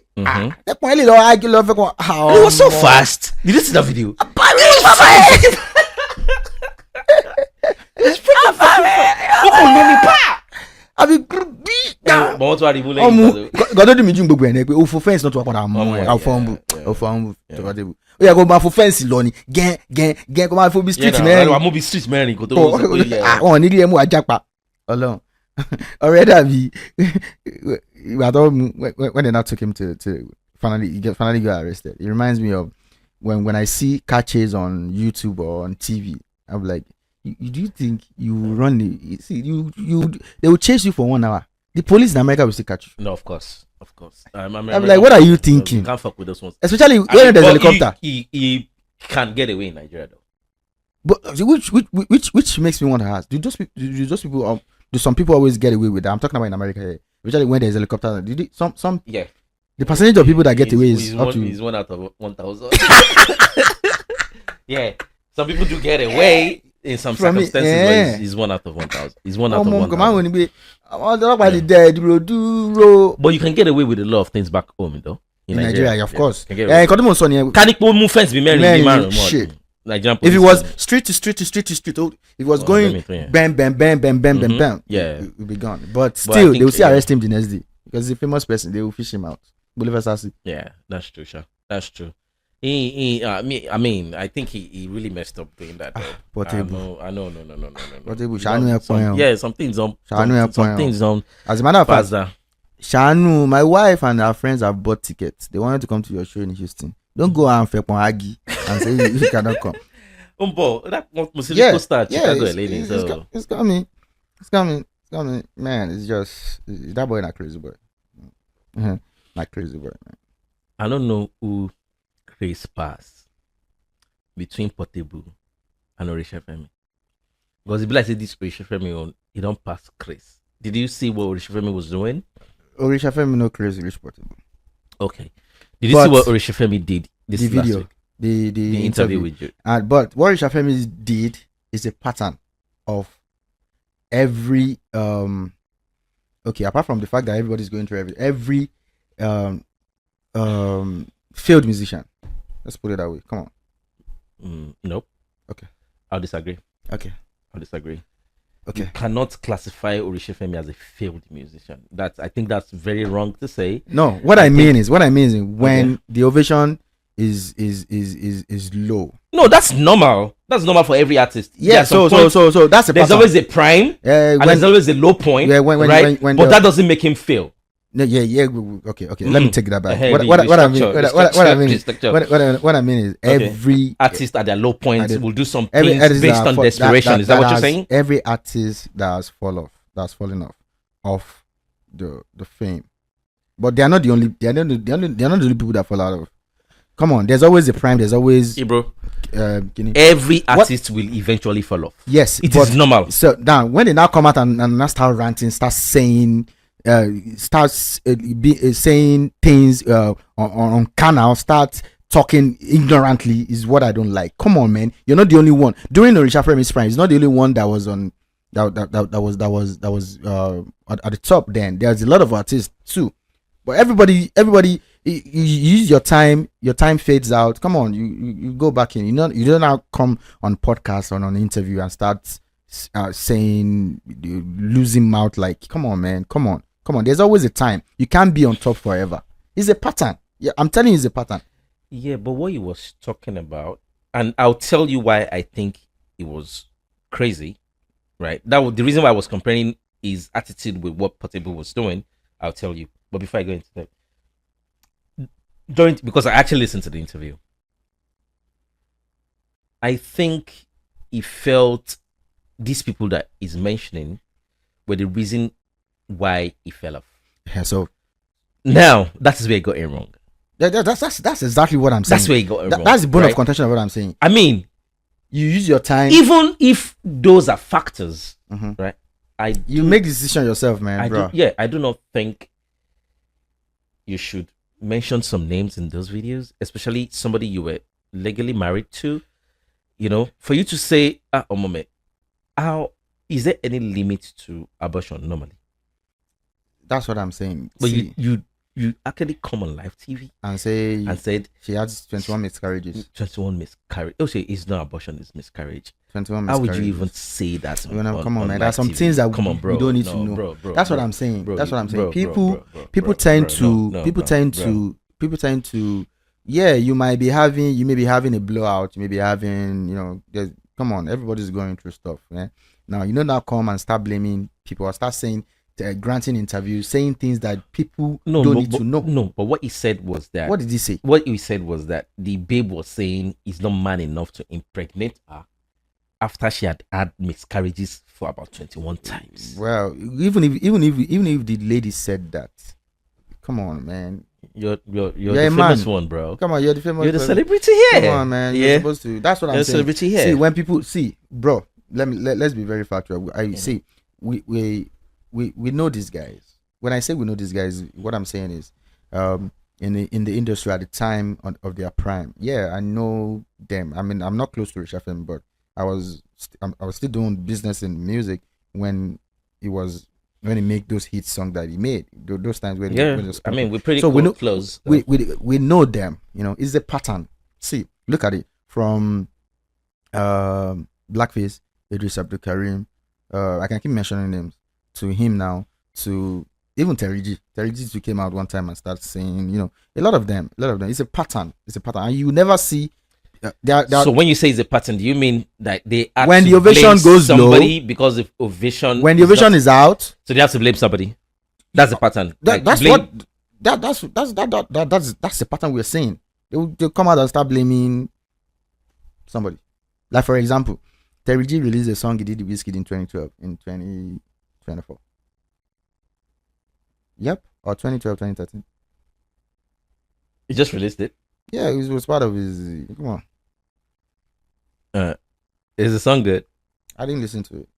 ẹkùn ẹ lè lọ ágí lọ fẹ́ kan. It was so fast. Did you see that video? It's pretty fast. Àbí but wọ́n tún wá rí mú lẹ́yìn gọ́dọ̀ dùn mí jù gbogbo ẹ̀ ní pé ó fo fẹ́ǹsì náà tó wà padà mú ẹ̀ àfọ̀nbù tó bá dé bù ó yẹ kó máa fo fẹ́ǹsì lọ ni gẹ́n kó máa fo bí street mẹ́rin wà mú bí street mẹ́rin kò tó wọ́n sọ pé àwọn nílé ẹ̀ mú ajápa ọlọ́run ọ̀rẹ́ dàbí ìgbà tó when they now took him to finally got arrested. It reminds me of when I see catches on YouTube or on TV. I'm like, do you think you run they will chase you for 1 hour? The police in America will still catch you. No, of course. I'm like, what are you thinking? You can't fuck with those ones. Especially when there's a helicopter. He can't get away in Nigeria though. But which makes me want to ask: do some people always get away with that? I'm talking about in America here. Especially when there's a helicopter. Some yeah. The percentage of people that get away is up to. He's 1 out of 1,000. Yeah, some people do get away in some circumstances. But he's 1 out of 1,000. He's 1 out of 1,000. But you can get away with a lot of things back home, though. In Nigeria, of course. Can it move fence be married? Shit. Nigerian if it was street to street, if it was going bam, yeah, it would be gone. But still, they will still arrest him the next day because he's a famous person. They will fish him out. Yeah, that's true, sure. That's true. I mean, I think he really messed up doing that. Portable. I know. No. Portable. Shanu Yeah, something's on. Something's on. As a matter of fact, Faza. Shanu, my wife and her friends have bought tickets. They wanted to come to your show in Houston. Don't go and fake Agi and say you cannot come. That Musili star Chicago lady. It's coming. It's coming. Man, it's just that boy not crazy boy. Not crazy boy, man. I don't know who Chris pass between Portable and Oristefemi. Because it be like say this Oristefemi on he don't pass Chris. Did you see what Oristefemi was doing? Oristefemi no crazy rich Portable. Okay. Did you see what Oristefemi did this the video, last week? The interview with you. But what Oristefemi did is a pattern of every apart from the fact that everybody's going through every failed musician. Let's put it that way. Come on. Nope. Okay. I'll disagree. Okay. You cannot classify Oristefemi as a failed musician. I think that's very wrong to say. No, what I mean is when the ovation is low. No, that's normal. That's normal for every artist. Yeah, so that's a there's pattern. always a prime and there's always a low point. Yeah, right? But that doesn't make him fail. No, yeah. Okay. Let me take that back. What I mean is every artist at their low point will do some things based on desperation. Is that what you're saying? Every artist that's fallen off the fame, but they are not the only. They're not the only people that fall out of. Come on, there's always a prime. There's always bro. Every artist will eventually fall off. Yes, it is normal. So now when they now come out and now start ranting, start saying. Saying things on canal, start talking ignorantly is what I don't like. Come on, man, you're not the only one. During Orishafemi's prime, he's not the only one that was on that was at the top. Then there's a lot of artists too, but everybody you use your time fades out. Come on, you go back in. You don't now come on podcast or on an interview and start saying losing mouth like come on, man, come on. There's always a time. You can't be on top forever. It's a pattern. Yeah, I'm telling you, it's a pattern. Yeah, but what he was talking about, and I'll tell you why I think it was crazy, right? That was the reason why I was comparing his attitude with what Portable was doing. I'll tell you. But before I go into that, because I actually listened to the interview, I think he felt these people that he's mentioning were the reason why he fell off. Yeah, so now that is where he got it wrong. That's exactly what I'm saying. That's where he got it wrong. That's the bone of contention of what I'm saying. I mean, you use your time, even if those are factors, right? You make the decision yourself, man, bro. I do not think you should mention some names in those videos, especially somebody you were legally married to. You know, for you to say, moment, how is there any limit to abortion normally? That's what I'm saying. But you actually come on live TV and said she had 21 miscarriages. 21 miscarriage. Oh, say it's not abortion, it's miscarriage. 21 How miscarriages. would you even say that? Come on, man. There are some things that we don't need to know. That's what I'm saying. That's what I'm saying. People tend to. Yeah, you may be having a blowout. You may be having, come on, everybody's going through stuff. Yeah? Now, now come and start blaming people or start saying, granting interviews, saying things that people don't need to know. No, but what he said was that. What did he say? What he said was that the babe was saying he's not man enough to impregnate her after she had miscarriages for about 21 times. Well, even if the lady said that, come on, man. You're the famous one, bro. Come on, you're the famous. You're the celebrity here. Come on, man. You're supposed to. That's what I'm saying. Celebrity here. See, when people bro. Let's be very factual. See, we know these guys. When I say we know these guys, what I'm saying is, in the industry at the time of their prime. Yeah, I know them. I mean, I'm not close to Oristefemi, but I was still doing business in music when he made those hit songs that he made. Those times when I mean, we're pretty close. We know them. It's a pattern. See, look at it from Blackface, Idris Abdul Karim. I can keep mentioning names. To him now, to even Terry G too came out one time and started saying, you know, a lot of them. It's a pattern, and you never see. So when you say it's a pattern, do you mean that they have when to the ovation blame goes somebody low, because the ovation when the ovation is out, so they have to blame somebody? That's the pattern. That's the pattern we're seeing. They'll come out and start blaming somebody. Like for example, Terry G released a song he did with Wizkid in 2012, in 2024. Yep, or 2012, 2013. He just released it. Yeah, it was part of his. Come on. Is the song good? I didn't listen to it.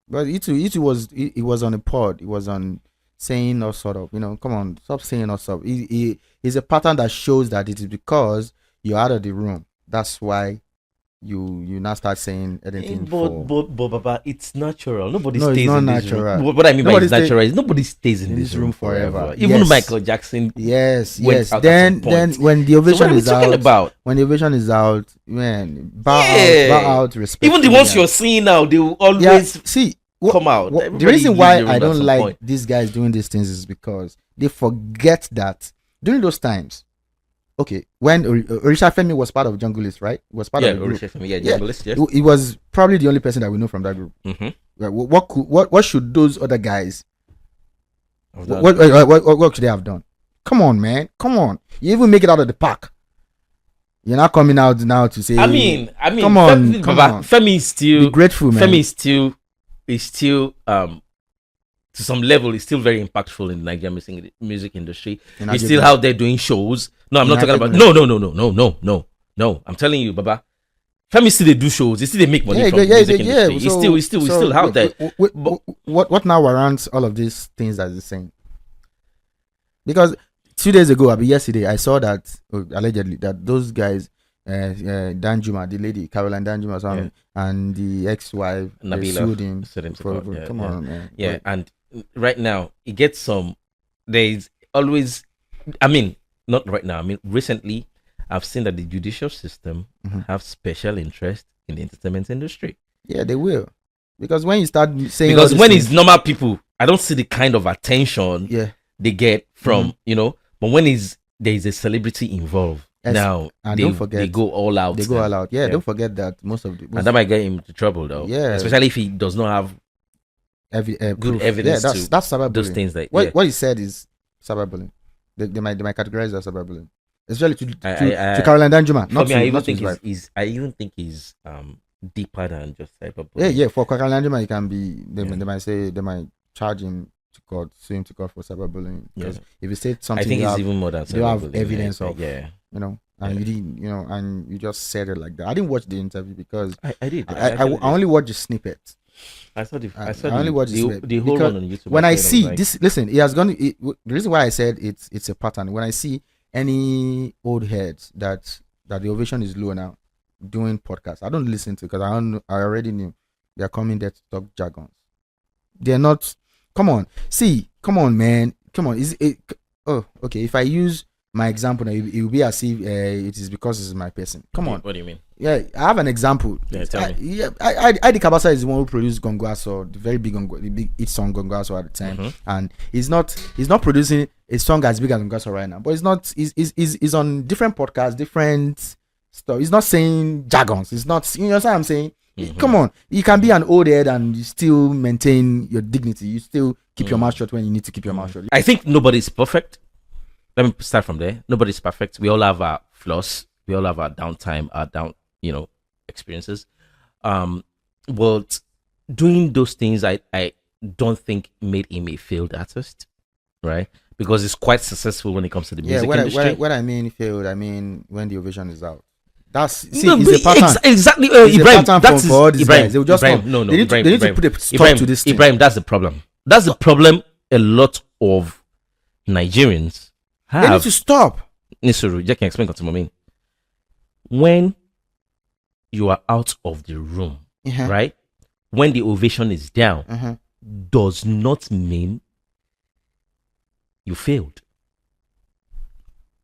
But it was on a pod. It was on saying all sort of, you know, come on, stop saying all sort of. It's a pattern that shows that it is because you're out of the room. That's why you now start saying anything. But it's natural. Nobody No, stays it's not in natural. this room. What I mean by Nobody it's natural is nobody stays in this room forever. Even Yes. Michael Jackson. Yes. went out at Then some point. when the So ovation what are we is talking out, about? when the ovation is out, man, bow out, respect. Even the ones you're seeing now, they will always see. come out. The Everybody reason leaves why the room I at don't some like point. these guys doing these things is because they forget that during those times, okay, when Oristefemi was part of Jungle List, right? He was part of the group. Orishefemi, Jungle List, yes. He was probably the only person that we know from that group. Mm-hmm. What should those other guys? Of that- What should they have done? Come on, man. Come on. You even make it out of the park. You're not coming out now to say. I mean, come on, Femi is still be grateful, man. Femi is still to some level is still very impactful in the Nigerian music industry. He's still out there doing shows. No, I'm not talking about no. I'm telling you, Baba. Femi still they do shows. He still they make money from the music industry. He's still out there. What now warrants all of these things that he's saying? Because 2 days ago, yesterday, I saw that allegedly that those guys, Danjuma, the lady Caroline Danjuma, and the ex-wife, they sued him. Come on, man. Yeah, and right now it gets some. There's always, I mean, not right now. I mean, recently, I've seen that the judicial system have special interest in the entertainment industry. Yeah, they will, because when you start saying, because when it's normal people, I don't see the kind of attention they get from But when there is a celebrity involved, now and they, don't forget, they go all out. They go all out. Yeah, don't forget that most of the and that might get him into trouble though. Yeah, especially if he does not have good evidence. Yeah, that's cyberbullying. Those things that what he said is cyberbullying. They might categorize as cyberbullying, especially to Caroline Danjuma. Not me, I even think he's deeper than just cyberbullying. Yeah. For Caroline Danjuma, it can be. They might charge him to court, sue him to court for cyberbullying. Because if you said something, I think it's even more than cyberbullying. You have evidence of, and you didn't, and you just said it like that. I didn't watch the interview because I did. I only watched the snippet. I only watched the whole one on YouTube. When I see this, listen, he has gone. The reason why I said it's a pattern. When I see any old heads that the ovation is low now doing podcasts, I don't listen to because I already knew they are coming there to talk jargons. They're not. Come on, man. Come on. Okay. If I use my example, it will be as if it is because it's my person. Come on. What do you mean? Yeah, I have an example. Yeah, tell me. Yeah, I Kabasa is the one who produced Gongwaso, the very big hit song Gongwaso at the time, and he's not producing a song as big as Gongwaso right now. But it's not. He's on different podcasts, different stuff. He's not saying jargons. It's not. You know what I'm saying? Come on, you can be an old head and you still maintain your dignity. You still keep your mouth shut when you need to keep your mouth shut. I think nobody's perfect. Let me start from there. Nobody's perfect. We all have our flaws. We all have our downtime, our experiences. But doing those things, I don't think made him a failed artist, right? Because it's quite successful when it comes to the music industry. When I mean failed, I mean when the ovation is out. It's a pattern. Exactly, Ibrahim. That's for all these guys. They will just Ibrahim, come. No, they need to put a stop to this thing. Ibrahim, that's the problem. That's the problem a lot of Nigerians have. They need to stop. Nisuru, you can explain what I mean. When you are out of the room, right? When the ovation is down, does not mean you failed.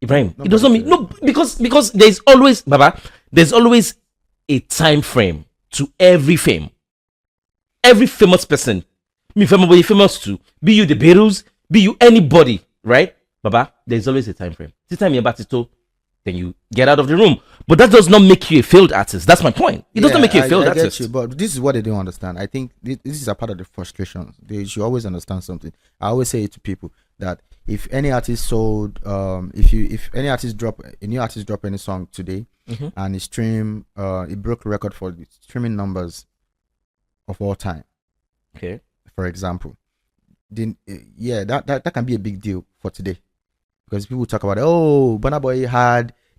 Ibrahim, it doesn't mean because there's always a time frame to every fame. Every famous person Me famous too. Be you the Beatles, be you anybody, right? Baba, there's always a time frame. The time you're about to then you get out of the room. But that does not make you a failed artist. That's my point. It doesn't make you a failed artist. You, but this is what they don't understand. I think this is a part of the frustration. They should always understand something. I always say it to people that if any artist sold, if any artist drop any song today and it broke record for the streaming numbers of all time. Okay. For example, then that can be a big deal for today. Because people talk about, Burna Boy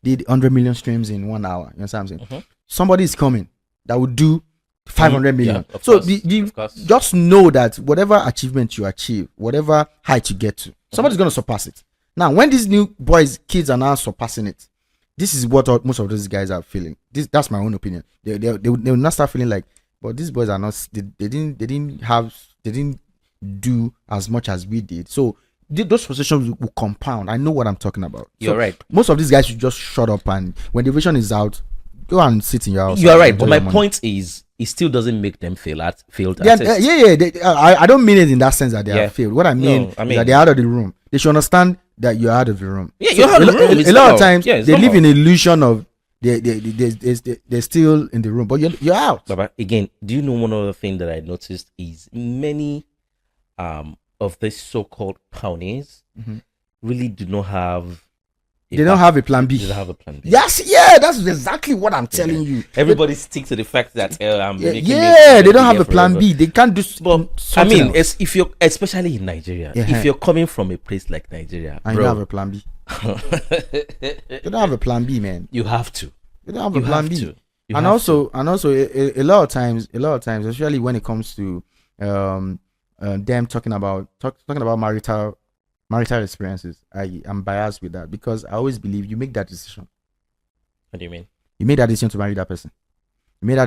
did 100 million streams in 1 hour. You know what I'm saying? Somebody is coming that would do 500 million. So just know that whatever achievement you achieve, whatever height you get to, somebody's going to surpass it. Now, when these new kids are now surpassing it, this is what most of those guys are feeling. That's my own opinion. They will not start feeling like, but these boys are not. They didn't do as much as we did. So those frustrations will compound. I know what I'm talking about. You're right. Most of these guys should just shut up, and when the vision is out, go and sit in your house. You're right, but my point is, it still doesn't make them failed artists. I don't mean it in that sense that they are failed. What I mean is that they're out of the room. They should understand that you're out of the room. Yeah, you're out of the room. A lot of times they live in an illusion of they're still in the room, but you're out. Baba, again, do you know one other thing that I noticed is many of these so-called pioneers really do not have. They don't have a plan B. They don't have a plan B. Yes, that's exactly what I'm telling you. Everybody sticks to the fact that I'm they don't have a plan B. They can't do. I mean, if you're especially in Nigeria, if you're coming from a place like Nigeria, and you have a plan B, you don't have a plan B, man. You have to. You don't have a plan B. And also, a lot of times, especially when it comes to them talking about marital experiences, I'm biased with that because I always believe you make that decision. What do you mean? You made that decision to marry that person. You make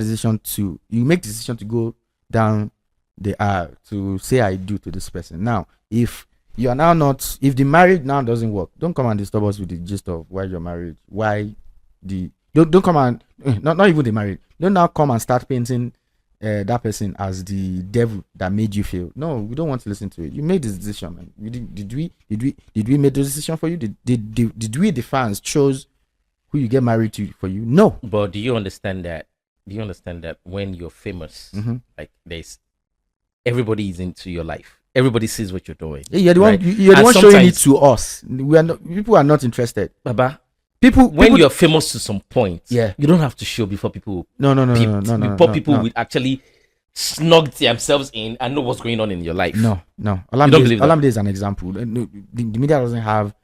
the decision to go down the aisle to say I do to this person. Now, if you are now not, if the marriage now doesn't work, don't come and disturb us with the gist of why you're married. Don't come and not even the married. Don't now come and start painting that person as the devil that made you fail. No, we don't want to listen to it. You made this decision, man. Did we make the decision for you? Did we, the fans, chose who you get married to for you? No. But do you understand that? When you're famous, like everybody is into your life. Everybody sees what you're doing. Yeah, you're the one. You're the one showing it to us. People are not interested. Baba. When you're famous to some point, you don't have to show before people. No. Before people will actually snug themselves in and know what's going on in your life. No. Olamide is an example. The media doesn't have.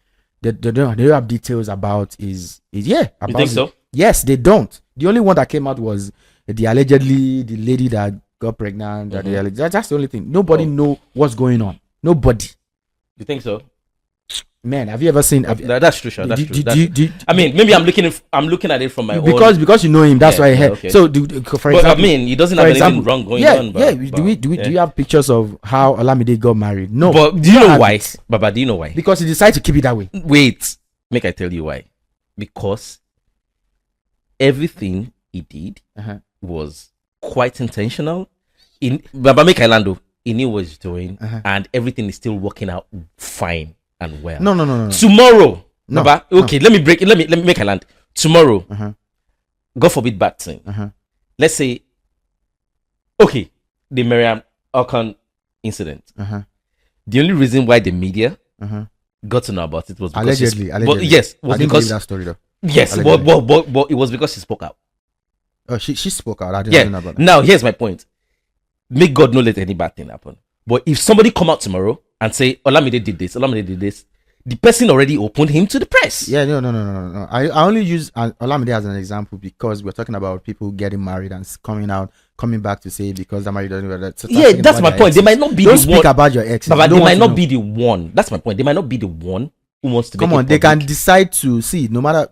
They don't have details about is. You think so? Yes, they don't. The only one that came out was the lady that got pregnant. That's the only thing. Nobody know what's going on. Nobody. You think so? Man, have you ever seen? That's true. That's true. I mean, maybe I'm looking at it from my own. Because you know him. That's why I heard. Okay. So, for example, I mean, he doesn't have anything wrong going on. Do you have pictures of how Olamide got married? No. But do you know why, Baba? Do you know why? Because he decided to keep it that way. Wait, make I tell you why? Because everything he did was quite intentional. Baba make Ilando, he knew what he's doing, and everything is still working out fine and well. No. Tomorrow, Baba. Okay, let me break it. Let me make a land. Tomorrow, God forbid bad thing. Let's say, okay, the Miriam Okan incident. The only reason why the media got to know about it was because allegedly. Was I didn't because believe that story though. Yes, but it was because she spoke out. Oh, she spoke out. I didn't know about that. Now here's my point. Make God not let any bad thing happen. But if somebody come out tomorrow and say Olamide did this, the person already opened him to the press. Yeah, no. I only use Olamide as an example because we're talking about people getting married and coming back to say because they're married. That's my point. They might not be don't the speak one about your ex. But they might not be the one. That's my point. They might not be the one who wants to. Come on, they can decide to see. No matter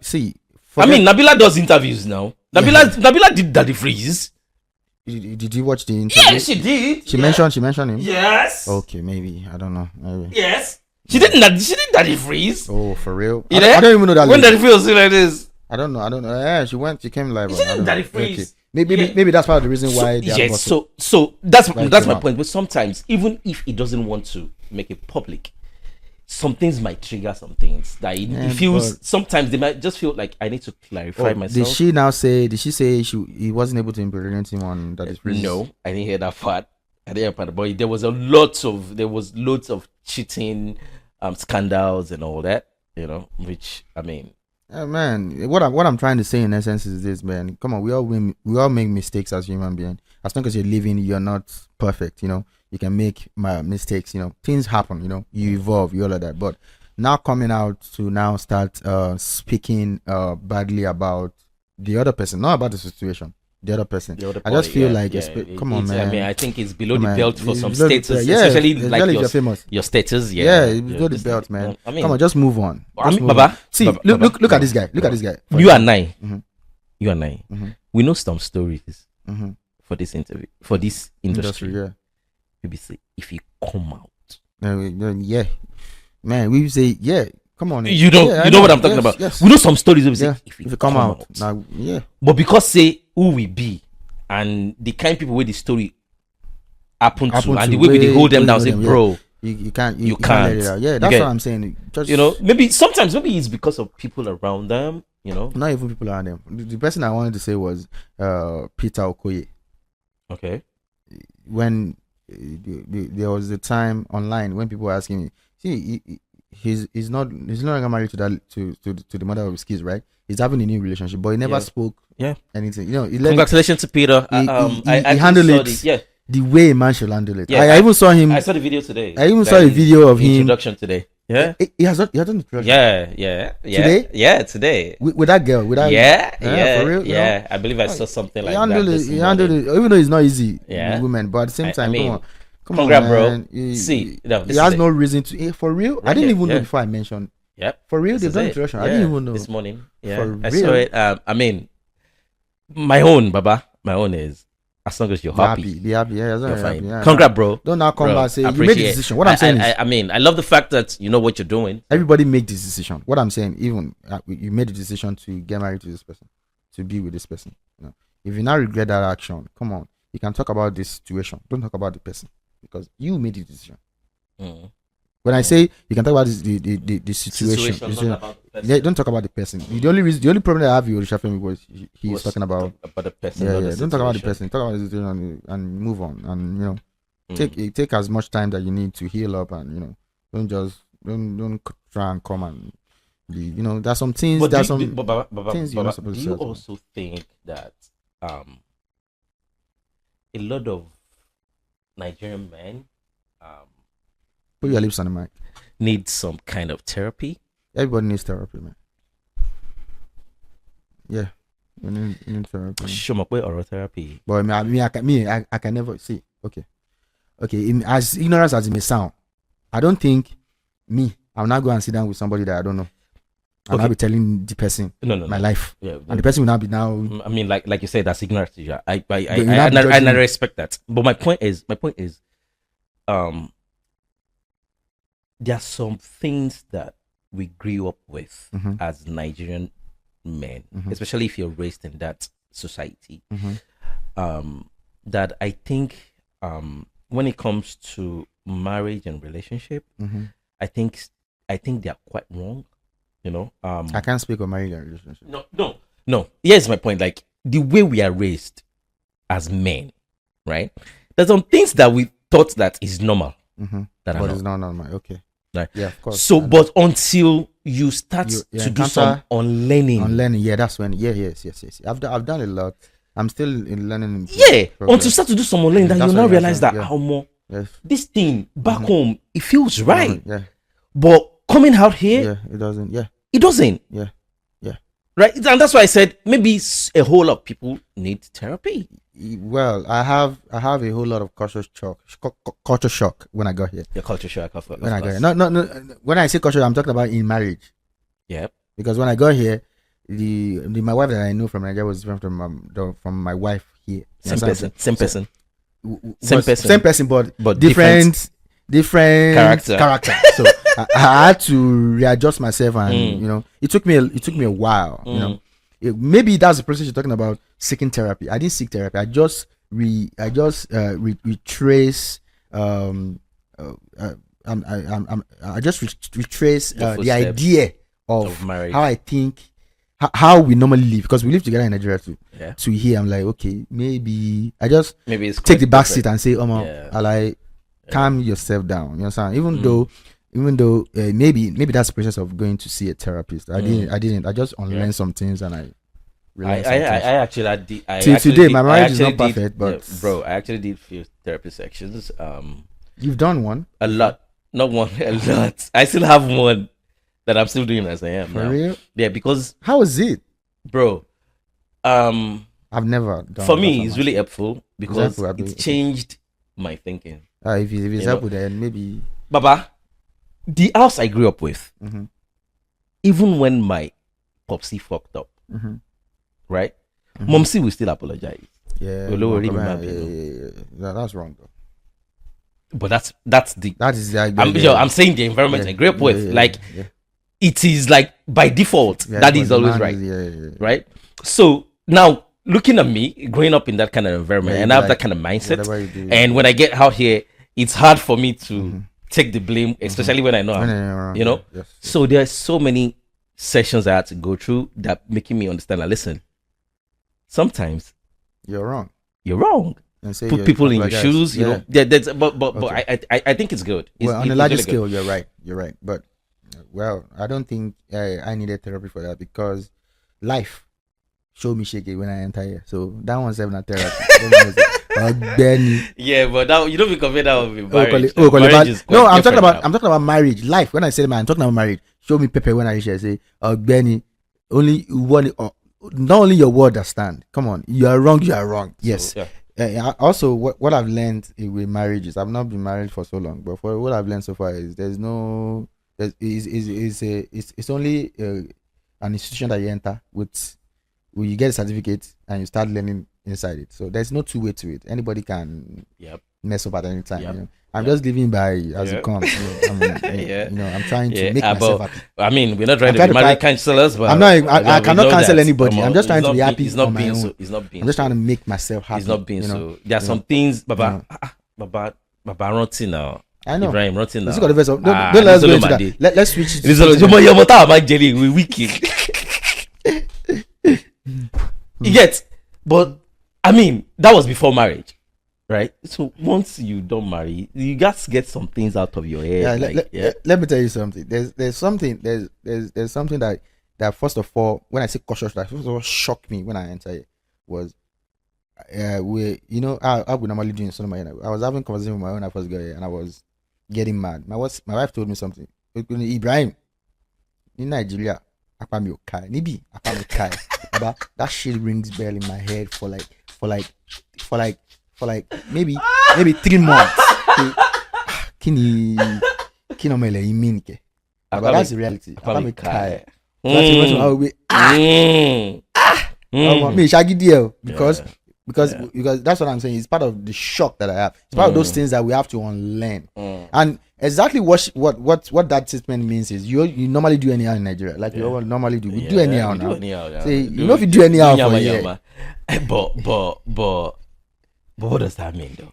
I mean, Nabila does interviews now. Nabila did Daddy Freeze. Did you watch the interview? Yeah, she did. She mentioned him. Yes. Okay, maybe I don't know. Maybe. Yes. She did Daddy Freeze. Oh, for real? I don't even know that. When Daddy Freeze was like this. I don't know. Yeah, she came live. She did Daddy Freeze. maybe that's part of the reason why. So that's my out. point. But sometimes, even if he doesn't want to make it public, some things might trigger some things that he feels. Sometimes they might just feel like I need to clarify myself. Did she say he wasn't able to impregnate him on that? No, I didn't hear that part. But there was loads of cheating, scandals and all that. Which I mean. Man, what I'm trying to say in essence is this, man. Come on, we all make mistakes as human beings. As long as you're living, you're not perfect. You can make mistakes. Things happen. You evolve, you all of that. But now coming out to now start speaking badly about the other person, not about the situation. The other person. I just feel like, come on, man. I mean, I think it's below the belt for some status, especially like your famous. Your status. It's below the belt, man. I mean, come on, just move on. Baba, see, look at this guy. Look at this guy. You and I, we know some stories for this interview, for this industry. Maybe say if you come out, man, we say Come on, you know what I'm talking about. Yes. We know some stories. We say if you come out, now, but because say who we be and the kind of people where the story happen to and the way they hold them down, say, bro, you can't let it out. Yeah, that's what I'm saying. Just, maybe it's because of people around them. Not even people around them. The person I wanted to say was Peter Okoye. Okay. When there was a time online when people were asking me, see, he's no longer married to the mother of his kids, right? He's having a new relationship, but he never spoke anything. Congratulations to Peter. He handled it the way a man should handle it. Yeah, I even saw him. I saw the video today. I even saw a video of him. Introduction today. Yeah, he has done the introduction. Yeah. Today? Yeah, today. With that girl. For real. Yeah, I believe I saw something like that. He handled it, even though it's not easy. Yeah, women, but at the same time, come on, bro. He has no reason to. For real, I didn't even know before I mentioned. Yep. For real, they've done introduction. I didn't even know this morning. Yeah, for I real. saw it. I mean, my own is as long as you're happy. Be happy. Yeah, you're fine. Yeah. Congrats, bro. Don't now come back and say you made the decision. What I'm saying is, I mean, I love the fact that you know what you're doing. Everybody make this decision. What I'm saying, even you made the decision to get married to this person, to be with this person. If you now regret that action, come on, you can talk about this situation. Don't talk about the person because you made the decision. When I say you can talk about the situation, don't talk about the person. The only problem that I have with Oristefemi was he's talking about the person. Don't talk about the person. Talk about the situation and move on. And take as much time that you need to heal up. And don't try and come and leave. There's some things. But things you're not supposed to say. Do you also think that a lot of Nigerian men put your lips on the mic need some kind of therapy? Everybody needs therapy, man. Yeah, we need therapy. Show me or therapy. But I can never see. Okay. As ignorant as it may sound, I don't think I'll not go and sit down with somebody that I don't know. I'll not be telling the person my life. Yeah, and the person will not be now. I mean, like you said, that's ignorance. Yeah, I respect that. But my point is, there are some things that we grew up with as Nigerian men, especially if you're raised in that society, that I think when it comes to marriage and relationship, I think they are quite wrong. I can't speak of marriage and relationship. No. Here's my point. Like the way we are raised as men, right? There's some things that we thought that is normal. But it's not normal. Okay. Right. Yeah, of course. So, but until you start to do some unlearning. Yeah, that's when. Yes. I've done a lot. I'm still in learning. Yeah, until you start to do some unlearning, then you now realize that how more this thing back home it feels right. Yeah. But coming out here, it doesn't. Yeah. It doesn't. Yeah. Right, and that's why I said maybe a whole lot of people need therapy. Well, I have a whole lot of culture shock when I got here. Your culture shock, when I got here. No. When I say culture, I'm talking about in marriage. Yeah. Because when I got here, my wife that I knew from Nigeria was different from my wife here. Same person, but different character. So I had to readjust myself, and it took me a while. maybe that's the process you're talking about, seeking therapy. I didn't seek therapy. I just retrace I just retrace the idea of marriage, how I think, how we normally live, because we live together in Nigeria too. Yeah. So here I'm like, okay, maybe I just it's take the back seat different. and say, I like, calm yourself down. You understand? Even though maybe that's the process of going to see a therapist. I didn't. I just unlearned some things and I. Today my marriage is not perfect, but bro, I actually did few therapy sections. You've done one? A lot, not one, a lot. I still have one that I'm still doing as I am For now. real? Yeah, because how is it, bro? I've never done. For me, it's really helpful because Exactly, it changed my thinking. If it's helpful, then maybe. Baba, the house I grew up with, Mhm. even when my popsy fucked up, Mhm. right? Momsy will still apologize. Yeah, that's wrong though. But that's the That is the I'm saying the environment I grew up with. It is like by default that is always right. Right? So now looking at me growing up in that kind of environment and I have that kind of mindset, and when I get out here, it's hard for me to take the blame, especially when I know I'm, you know. Yes. So there are so many sessions I had to go through that making me understand that listen, sometimes you're wrong. And say put people in your shoes, you know. But I think it's good. On a larger scale, you're right. But I don't think I needed therapy for that, because life showed me shaky when I enter here. So that one's not therapy. Yeah, but now you don't be comparing that with marriage. No, I'm talking about marriage. Life. When I say I'm talking about marriage. Show me Pepe when I say, Benny, only one. Not only your word that stand. Come on, you are wrong. Yes. So, yeah. Also, what I've learned with marriage is I've not been married for so long, but for what I've learned so far is it's only an institution that you enter with, where you get a certificate and you start learning inside it. So there's no two way to it. Anybody can mess up at any time. You know? I'm just living by as it comes. I'm trying to make myself happy. I mean, we're not trying to be married counselors, but I'm not. I cannot cancel anybody. I'm just trying to be happy. It's not being so. I'm just trying to make myself happy. It's not being so. There are some things, Baba, Ranti now. I know. Ibrahim Ranti now. Let's go to the verse. Don't let us go into that. Let's switch it. We wicked. You get, but I mean that was before marriage, right? So once you don't marry, you got to get some things out of your head. Let me tell you something. There's something that first of all, when I say cautious, that first of all shocked me when I entered it was I would normally do in Sonoma. I was having a conversation with my when I first got here, and I was getting mad. My wife told me something. Ibrahim, in Nigeria, that shit rings bell in my head for maybe 3 months. But that's the reality. Because that's what I'm saying. It's part of the shock that I have. It's part of those things that we have to unlearn. And exactly what that statement means is you normally do anyhow in Nigeria, like you normally do. We do anyhow now. Say, if you do anyhow for here. But what does that mean though?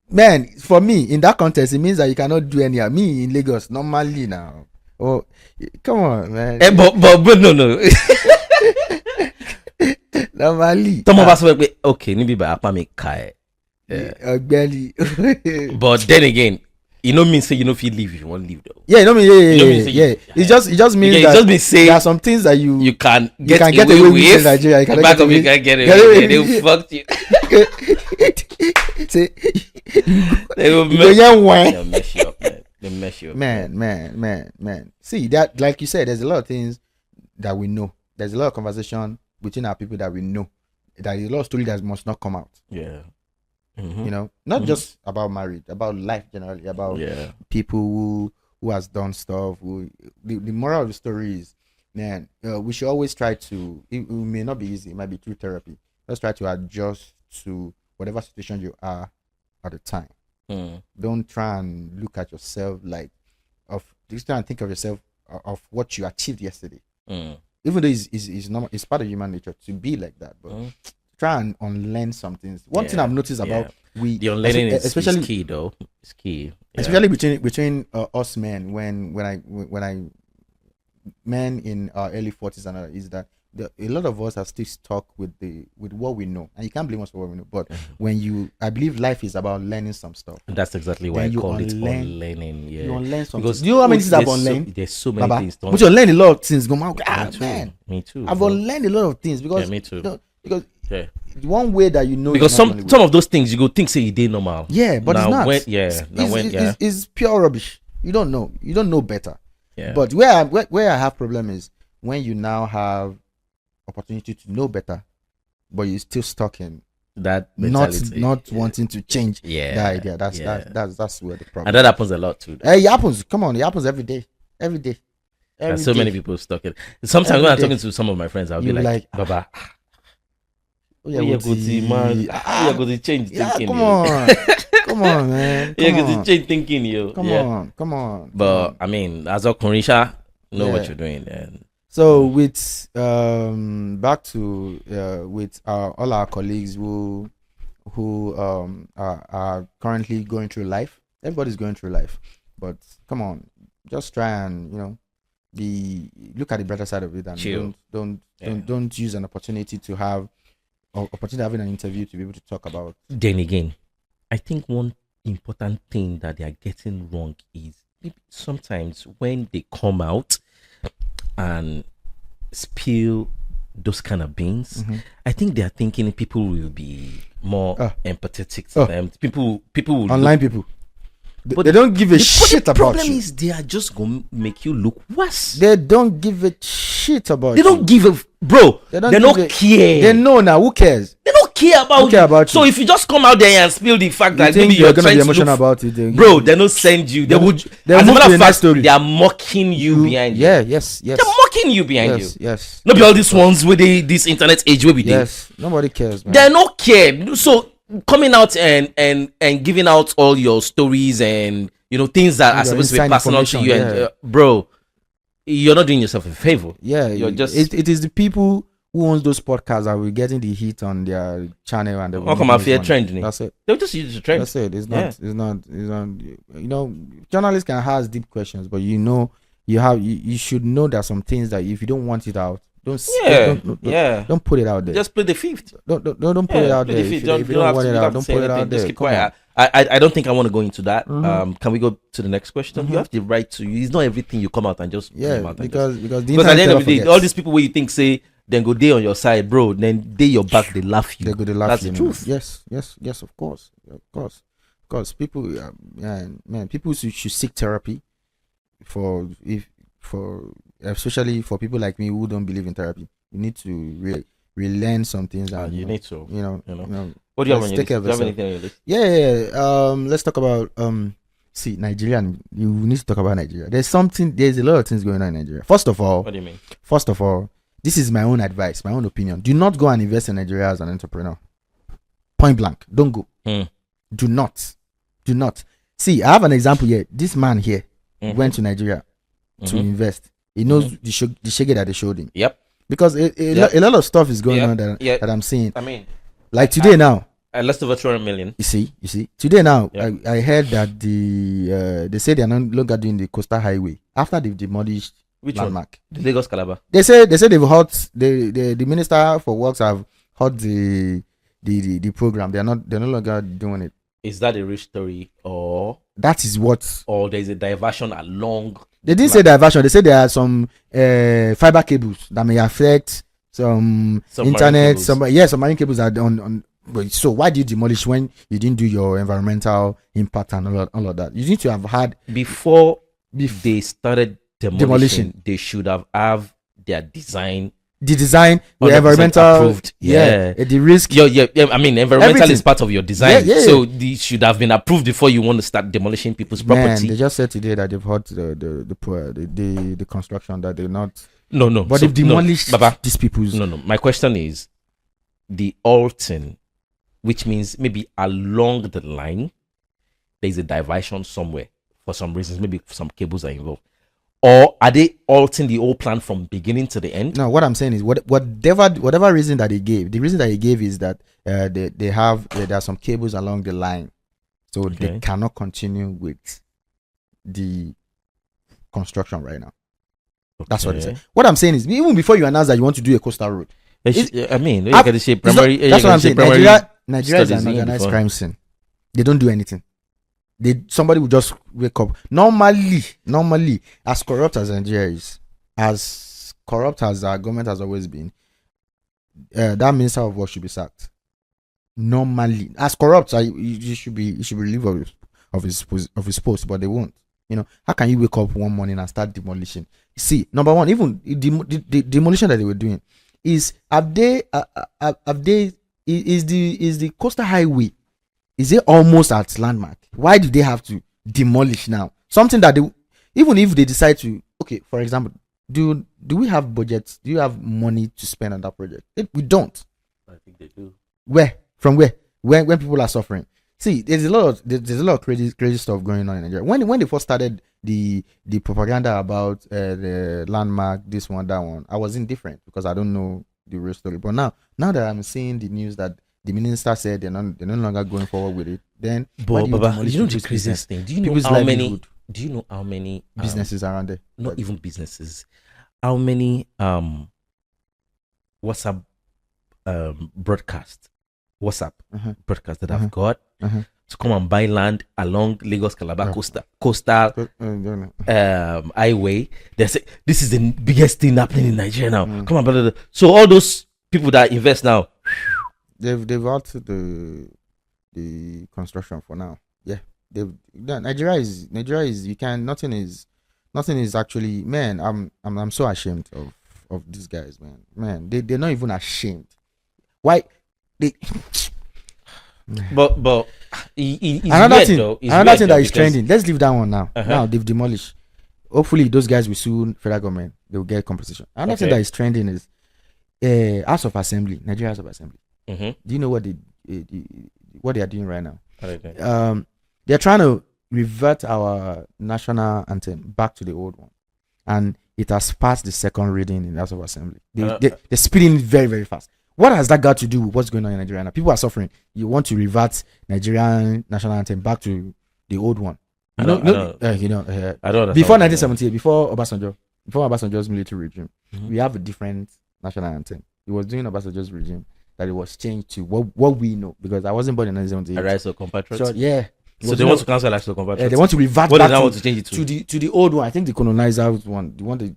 Man, for me in that context, it means that you cannot do anyhow. Me in Lagos normally now. Oh, come on, man. But no. Normally. Some of us will be okay. Nibi ba apa me kai. Barely. But then again, you know me say you know if you leave, if you want to leave though. Yeah, you know me. Yeah. It just means that just mean say there are some things that you can get away with in Nigeria. You back of you can get away. They will fuck you. Say, they will mess you up, man. They mess you up, man. See that, like you said, there's a lot of things that we know. There's a lot of conversation between our people that we know. There is a lot of story that must not come out. Yeah. You know, not just about marriage, about life generally, about people who has done stuff. The moral of the story is, man, we should always try to. It may not be easy. It might be through therapy. Let's try to adjust to whatever situation you are at the time. Don't try and look at yourself just try and think of yourself of what you achieved yesterday. even though it's normal, it's part of human nature to be like that, but try and unlearn some things. One thing I've noticed about the unlearning especially is key though. It's key, especially between us men. When I men in our early 40s and is that a lot of us are still stuck with what we know, and you can't blame us for what we know. But I believe life is about learning some stuff. And that's exactly why I call it unlearning. Yeah, you unlearn something. Because do you know how many things I've unlearned? There's so many things. But you unlearn a lot of things. Man, me too. I've unlearned a lot of things because me too. Because one way that because some of those things you go think say they normal. Yeah, but now it's not. It's pure rubbish. You don't know better. Yeah. But where I have problem is when you now have opportunity to know better, but you're still stuck in that mentality. not wanting to change the idea. That's where the problem. And that happens a lot too. It happens. Come on, it happens every day. And so many people stuck in. Sometimes when I'm talking to some of my friends, I'll be like, Baba, you're going to change thinking. Come on, man. You're going to change thinking, yo. Come on. But I mean, as a Korisha, know what you're doing, then. So with back to with all our colleagues who are currently going through life. Everybody's going through life, but come on, just try and look at the brighter side of it, and don't use an opportunity to have having an interview to be able to talk about. Then again, I think one important thing that they are getting wrong is sometimes when they come out and spill those kind of beans, I think they are thinking people will be more empathetic to them. People will online people. But they don't give a shit about you. The problem is they are just going to make you look worse. They don't give a shit about you. They don't give a... Bro, they don't care. They know now. Who cares? They don't care about you. So if you just come out there and spill the fact that maybe you're going to be emotional about it, bro, they don't send you. They would... As a matter of fact, they are mocking you behind you. Yeah, yes. They're mocking you behind you. Yes. Not be all these ones with this internet age where we did. Yes, nobody cares, man. They don't care. So coming out and giving out all your stories and things that are supposed to be personal to you, and bro, you're not doing yourself a favor. Yeah, you're just it is the people who owns those podcasts that will getting the hit on their channel, and they will come out for trending. That's it. They'll just use the trend. That's it. It's not. Journalists can ask deep questions, but you should know that some things that if you don't want it out, don't put it out there. Just play the fifth. Don't put it out there. If you don't want it out, don't put it out there. Just keep quiet. I don't think I want to go into that. Can we go to the next question? You have the right to. It's not everything you come out and just because at the end of the day, all these people where you think say then go day on your side, bro. Then day your back, they laugh you. They go to laugh. That's you, the truth. Yes. Of course. People, people should seek therapy especially for people like me who don't believe in therapy. You need to relearn some things. And, you need to. What do you have on your list? Do you have anything on your list? Yeah. Let's talk about Nigerian. You need to talk about Nigeria. There's a lot of things going on in Nigeria. First of all, what do you mean? First of all, this is my own advice, my own opinion. Do not go and invest in Nigeria as an entrepreneur. Point blank. Don't go. Do not. See, I have an example here. This man here went to Nigeria to invest. He knows the shege that they showed him. Yep. Because a lot of stuff is going on that I'm seeing. I mean, like today now. I lost over 200 million. You see. Today now, I heard that they say they are no longer doing the coastal highway after they've demolished landmark. The Lagos Calabar. They say they've halt the minister for works have halt the program. They're no longer doing it. Is that a real story or that is what? Or there's a diversion along? They didn't say diversion. They said there are some fiber cables that may affect some internet. Some marine cables are on. So why did you demolish when you didn't do your environmental impact and all of that? You need to have had before they started demolition. They should have their design. The design, the environmental approved. The risk. Yeah. I mean, environmental is part of your design. So these should have been approved before you want to start demolishing people's property. They just said today that they've heard the construction that they're not. No. But they've demolished these people's. No. My question is the halting, which means maybe along the line there's a diversion somewhere for some reasons. Maybe some cables are involved. or are they altering the whole plan from beginning to the end? No, what I'm saying is whatever reason that he gave, the reason that he gave is that there are some cables along the line, so they cannot continue with the construction right now. That's what they say. What I'm saying is, even before you announce that you want to do a coastal road, I mean, you can say primary. That's what I'm saying. Nigeria is an organized crime scene. They don't do anything. Somebody will just wake up. Normally, as corrupt as Nigeria is, as corrupt as our government has always been, that minister of war should be sacked. Normally, as corrupt, he should be relieved of his post, but they won't. How can you wake up one morning and start demolition? See, number one, even the demolition that they were doing is is the coastal highway, is it almost at landmark? Why do they have to demolish now? Something that even if they decide to, okay, for example, do we have budgets? Do you have money to spend on that project? We don't. I think they do. Where? From where? When people are suffering. See, there's a lot of crazy stuff going on in Nigeria. When they first started the propaganda about the landmark, this one, that one, I was indifferent because I don't know the real story. But now that I'm seeing the news that the minister said they're no longer going forward with it, then you know the craziest thing? Do you know how many businesses around there? Not even businesses. How many WhatsApp broadcast that I've got to come and buy land along Lagos Calabar coastal highway. They say this is the biggest thing happening in Nigeria now. Come on, blah, blah, blah. So all those people that invest now, they've altered the construction for now. Yeah, Nigeria is nothing is actually, man. I'm so ashamed of these guys, man. They're not even ashamed. Why? But another thing that is trending. Let's leave that one now. Now they've demolished. Hopefully those guys will sue federal government. They will get compensation. Another thing that is trending is House of Assembly, Nigeria House of Assembly. Do you know what they are doing right now? They're trying to revert our national anthem back to the old one, and it has passed the second reading in the House of Assembly. They're speeding very, very fast. What has that got to do with what's going on in Nigeria now? People are suffering. You want to revert Nigerian national anthem back to the old one. I don't before 1978, before Obasanjo's military regime, we have a different national anthem. It was during Obasanjo's regime that it was changed to what we know, because I wasn't born in 1978. A Rise of Compatriots. So, yeah. So they want to cancel Rise of Compatriots. They want to revert back to the old one. I think the colonizers one, the one they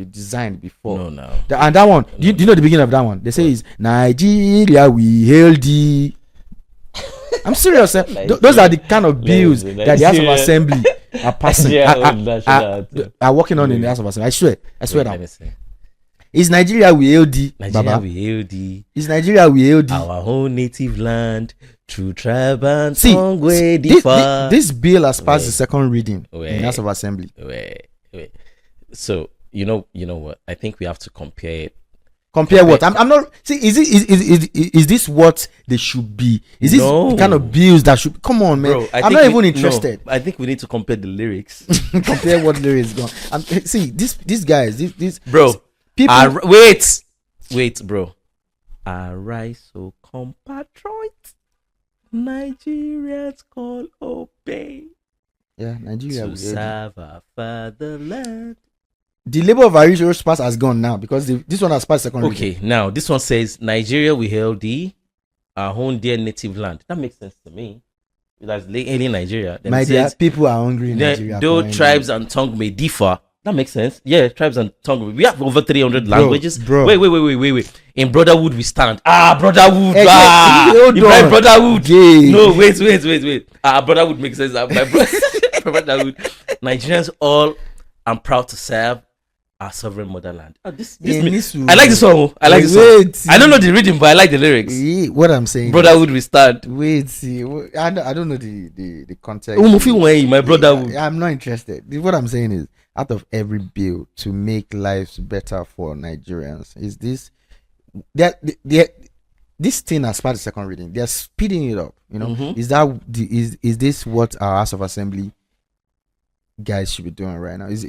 designed before. No. And that one, do you know the beginning of that one? They say is Nigeria we hail thee. I'm serious. Those are the kind of bills that the House of Assembly are passing. Are working on in the House of Assembly. I swear that. Is Nigeria we hail thee, Baba? We hail thee. Is Nigeria we hail thee? Our own native land, true tribe and tongue way differ. This bill has passed the second reading in the House of Assembly. Wait. So you know what? I think we have to compare it. Compare what? I'm not. See, is this what they should be? Is this the kind of bills that should? Come on, man. Bro, I'm not even interested. No, I think we need to compare the lyrics. Compare what lyrics go. See, these guys, this bro. People, wait, bro. Arise, so compatriot, Nigerians call obey. Yeah, Nigeria to serve our fatherland. The labor of Irish pass has gone now because this one has passed second. Okay, now this one says Nigeria we hail thee, our own dear native land. That makes sense to me. That's alien Nigeria. Then my dear, people are hungry in Nigeria. Though tribes and tongue may differ. That makes sense. Yeah, tribes and tongue. We have over 300 languages. Bro. Wait. In brotherhood we stand. Brotherhood. Brotherhood. Yeah. No, wait. Brotherhood makes sense. My brotherhood. Nigerians all are proud to serve our sovereign motherland. I like this song. I don't know the rhythm, but I like the lyrics. What I'm saying. Brotherhood we stand. Wait, see. I don't know the context. My brotherhood. I'm not interested. What I'm saying is, out of every bill to make lives better for Nigerians, is this this thing as part of the second reading, they're speeding it up. Is that is this what our House of Assembly guys should be doing right now? Is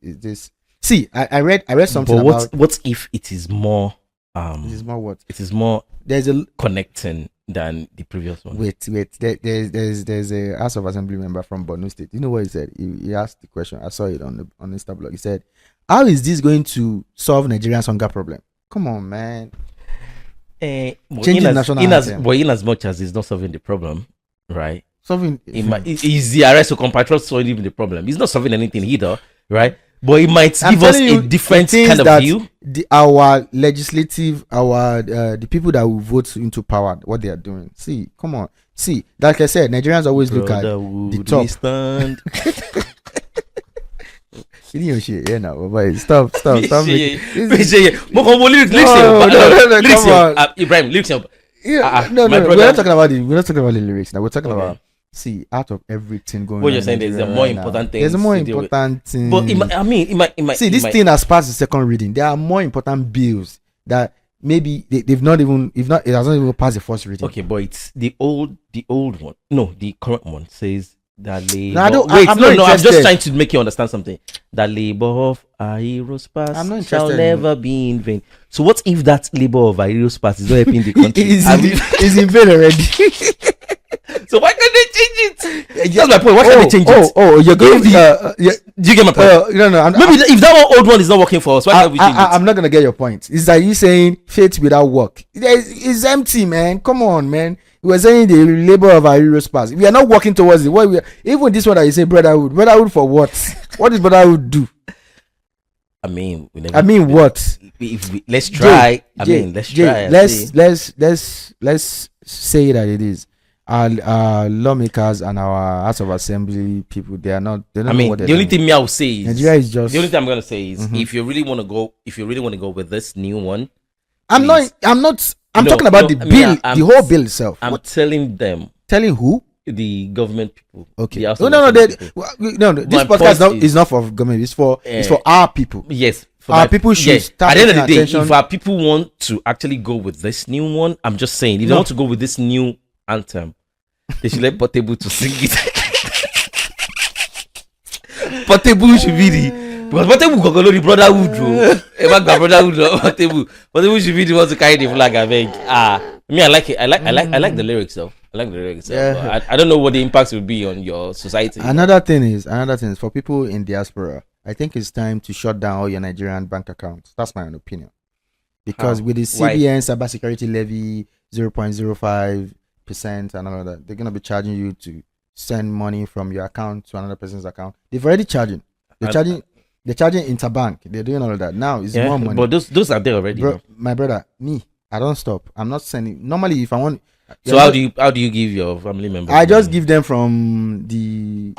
this? See, I read something but about. What if it is more? This is more what? It is more. There's a connecting than the previous one. Wait. There's a House of Assembly member from Borno State. You know what he said? He asked the question. I saw it on Insta blog. He said, "How is this going to solve Nigeria's hunger problem?" Come on, man. Changing national anthem. But in as much as it's not solving the problem, right? Solving is the arrest of compatriots solving the problem? It's not solving anything either, right? But it might give us a different kind of view. Our legislative, the people that will vote into power, what they are doing. See, come on. See, like I said, Nigerians always look at the top. Stand. Yeah, no, but stop. Ibrahim, lyrics. No, we're not talking about the lyrics now. We're talking about. See, out of everything going on. What you're saying, there's a more important thing. There's a more important thing. But it might. See, this thing has passed the second reading. There are more important bills that maybe they've not even, if not, it hasn't even passed the first reading. Okay, but it's the old one. No, the current one says that labor. I'm just trying to make you understand something. That labor of our heroes past shall never be in vain. So what if that labor of our heroes past is not helping the country? It's in vain already. So why can't they change it? That's my point. Why can't they change it? You're going. Do you get my point? No. Maybe if that old one is not working for us, why can't we change it? I'm not gonna get your point. It's like you saying faith without work. It's empty, man. Come on, man. We were saying the labor of our heroes past. We are not working towards it. Even this one that you say brotherhood for what? What does brotherhood do? I mean, what? Let's try. Let's try. Let's say that it is. Our lawmakers and our House of Assembly people, they don't know what they're the only doing. thing I will say is Nigeria is just. The only thing I'm gonna say is if you really want to go with this new one, I'm talking about the bill, the whole bill itself. I'm telling them. Telling who? The government people. Okay. No. This podcast is not for government. It's for our people. Yes. Our people should start. At the end of the day, if our people want to actually go with this new one, I'm just saying, if they want to go with this new anthem, they should let Portable to sing it. Portable should be because Portable got the brotherhood. Portable should be the one to carry the flag. I think. I like it. I like the lyrics though. Yeah. I don't know what the impacts will be on your society. Another thing is for people in diaspora, I think it's time to shut down all your Nigerian bank accounts. That's my own opinion. Because with the CBN cybersecurity levy 0.05% and all of that, they're gonna be charging you to send money from your account to another person's account. They've already charging. They're charging interbank. They're doing all of that. Now it's more money. But those are there already. My brother, I don't stop. I'm not sending. Normally, if I want. So how do you give your family members? I just give them from the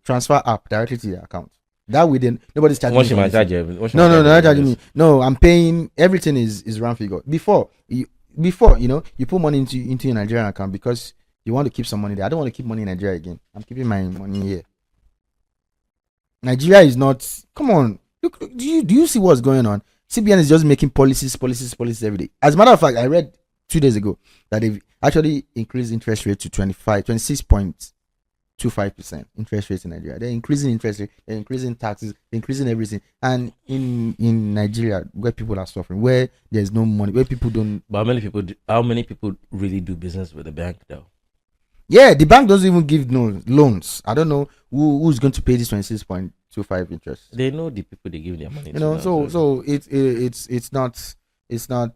transfer app directly to their account. That way, then nobody's charging me. Not charging me. No, I'm paying. Everything is round figure. Before you put money into your Nigerian account because you want to keep some money there. I don't want to keep money in Nigeria again. I'm keeping my money here. Nigeria is not. Come on, look. Do you see what's going on? CBN is just making policies every day. As a matter of fact, I read 2 days ago that they've actually increased interest rate to 26.25% interest rate in Nigeria. They're increasing interest rate, they're increasing taxes, they're increasing everything. And in Nigeria, where people are suffering, where there's no money, where people don't. But how many people really do business with the bank though? Yeah, the bank doesn't even give loans. I don't know who's going to pay this 26.25 interest. They know the people they give their money. So it's not.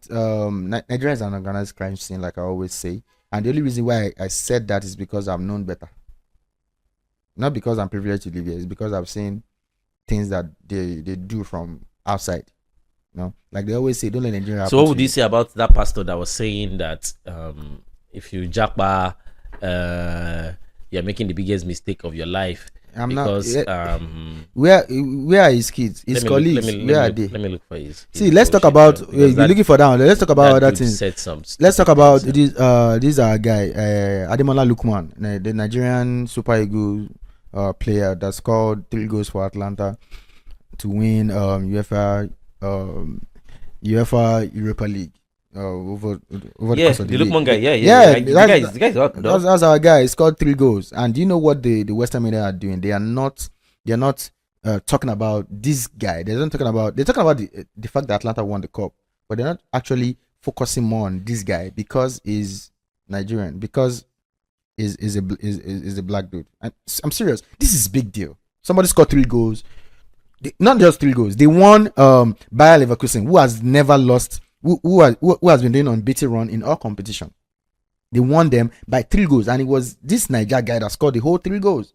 Nigeria is an organized crime scene, like I always say, and the only reason why I said that is because I've known better. Not because I'm privileged to live here. It's because I've seen things that they do from outside. Like they always say, don't let Nigeria. So what would you say about that pastor that was saying that if you japa, you're making the biggest mistake of your life? Where are his kids? His colleagues? Where are they? Let me look for his. See, let's talk about. You're looking for that one. Let's talk about other things. Let's talk about this. This guy, Ademola Lookman, the Nigerian Super Eagles player that scored 3 goals for Atlanta to win UEFA Europa League. Over the course of the Lookman guy, that's our guy. He scored 3 goals, and do you know what the Western media are doing? They are not they're not talking about this guy. They're talking about the fact that Atlanta won the cup, but they're not actually focusing more on this guy because he's Nigerian, because is a black dude. And I'm serious. This is big deal. Somebody scored 3 goals. Not just 3 goals. They won Bayer Leverkusen, who has never lost, who has been doing unbeaten run in all competition. They won them by 3 goals, and it was this Niger guy that scored the whole 3 goals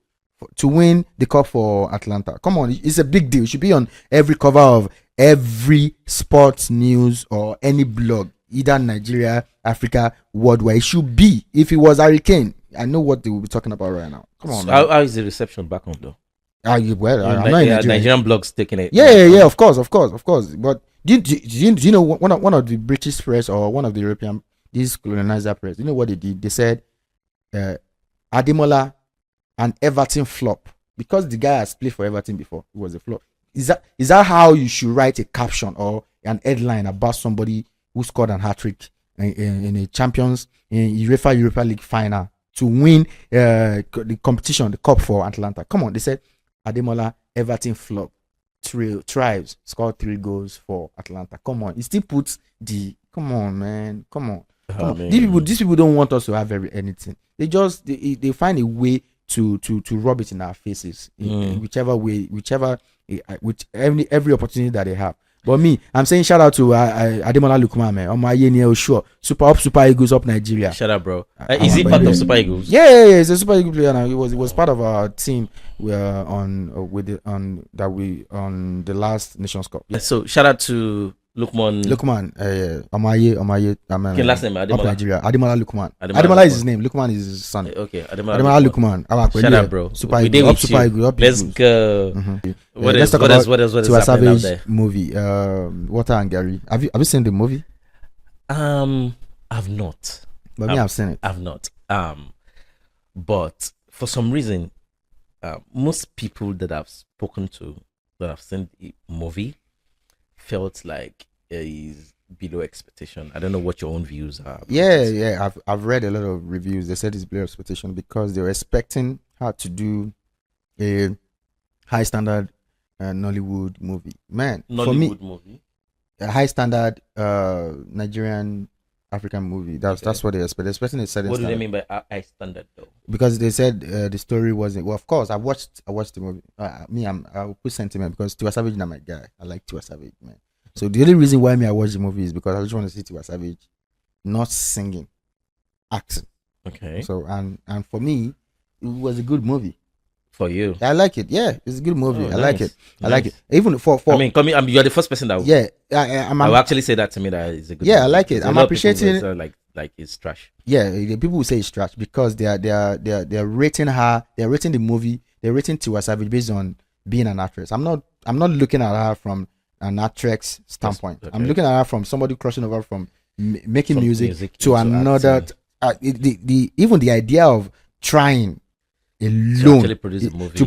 to win the cup for Atlanta. Come on, it's a big deal. It should be on every cover of every sports news or any blog, either Nigeria, Africa, worldwide. It should be. If it was Hurricane, I know what they will be talking about right now. Come on, man. How is the reception back home though? I'm not in Nigeria. Nigerian blogs taking it. Yeah, of course. But do you know one of the British press or one of the European, this colonizer press, you know what they did? They said Ademola and Everton flop because the guy has played for Everton before. It was a flop. Is that how you should write a caption or an headline about somebody who scored an hat-trick in a Champions in UEFA Europa League final to win the competition, the cup for Atlanta? Come on, they said Ademola, Everton flop, thrives, scored 3 goals for Atlanta. Come on, it still puts the come on, man. Come on. These people don't want us to have anything. They find a way to rub it in our faces in whichever way, with every opportunity that they have. But me, I'm saying shout out to Ademola Lookman, man. On my year, sure. Super Eagles up Nigeria. Shout out, bro. Is he part of Super Eagles? Yeah, he's a Super Eagles player now. He was part of our team. On the last Nations Cup. Yeah. So shout out to Lookman. Omaye. Okay, last name Up Nigeria. Ademola Lookman. Ademola is his name. Lookman is his son. Okay, Ademola Lookman. Shout out, bro. Super Eagles. Let's go. Mm-hmm. What else Tiwa happening out Savage there? movie. Water and Gary. Have you seen the movie? I've not. But me, I've seen it. I've not. But for some reason, most people that I've spoken to that have seen the movie felt like it is below expectation. I don't know what your own views are. Yeah. I've read a lot of reviews. They said it's below expectation because they were expecting her to do a high standard Nollywood movie. Man, for me, movie. A high standard Nigerian African movie. That's what they expect. They're expecting a certain. What do they mean by high standard though? Because they said the story wasn't. Well, of course, I watched the movie. I'll put sentiment because Tiwa Savage is not my guy. I like Tiwa Savage, man. So the only reason why I watched the movie is because I just want to see Tiwa Savage not singing, acting. Okay. So and for me, it was a good movie. For you, I like it. Yeah, it's a good movie. I nice. like it. Nice. I like it. Even for I mean, you're the first person that yeah. I will actually say that to me that it's a good. Yeah, movie. I like it. I'm appreciating it. Like it's trash. Yeah, the people will say it's trash because they are rating her. They're rating the movie. They're rating Tiwa Savage based on being an actress. I'm not looking at her from an actress standpoint. Okay. I'm looking at her from somebody crossing over from making music to another. Even the idea of trying alone to produce a movie. to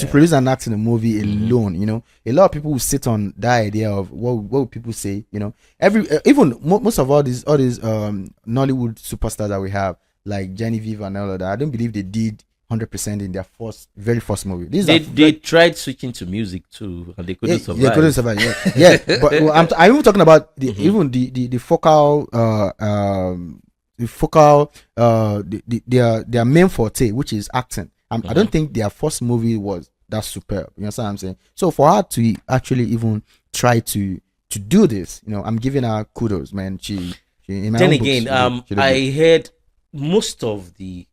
produce and act in a movie alone, you know, a lot of people will sit on that idea of what will people say, you know. Most of all these Nollywood superstars that we have, like Genevieve and all of that, I don't believe they did 100% in their very first movie. They tried switching to music too, and they couldn't survive. They couldn't survive. Yeah. But I'm even talking about the focal their main forte, which is acting. I don't think their first movie was that superb. You know what I'm saying? So for her to actually even try to do this, you know, I'm giving her kudos, man. She in my then own again, books, she I heard most of the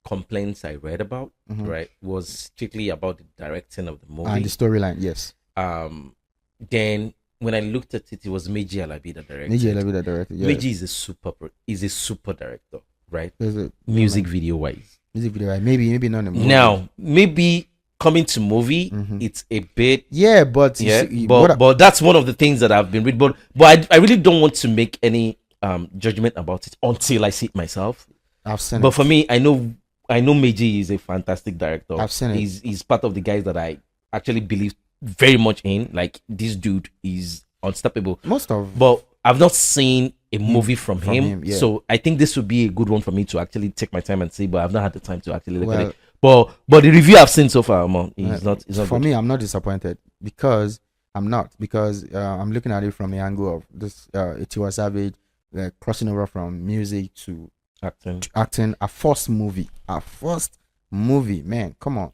complaints I read about, right, was strictly about the directing of the movie and the storyline. Yes. Then when I looked at it, it was Meji Alabi that directed. Yeah. Meji is a super director, right? Music video wise. Maybe not a movie. Now, maybe coming to movie, it's a bit but that's one of the things that I've been reading. But I really don't want to make any judgment about it until I see it myself. I've seen it. But for me, I know Meji is a fantastic director. I've seen it. He's part of the guys that I actually believe very much in. Like, this dude is unstoppable. But I've not seen a movie from him. Yeah. So I think this would be a good one for me to actually take my time and see, but I've not had the time to actually look at it. But the review I've seen so far, is not. It's not for good. me. I'm not disappointed because I'm looking at it from the angle of this Tiwa Savage crossing over from music to acting. A first movie, man. Come on.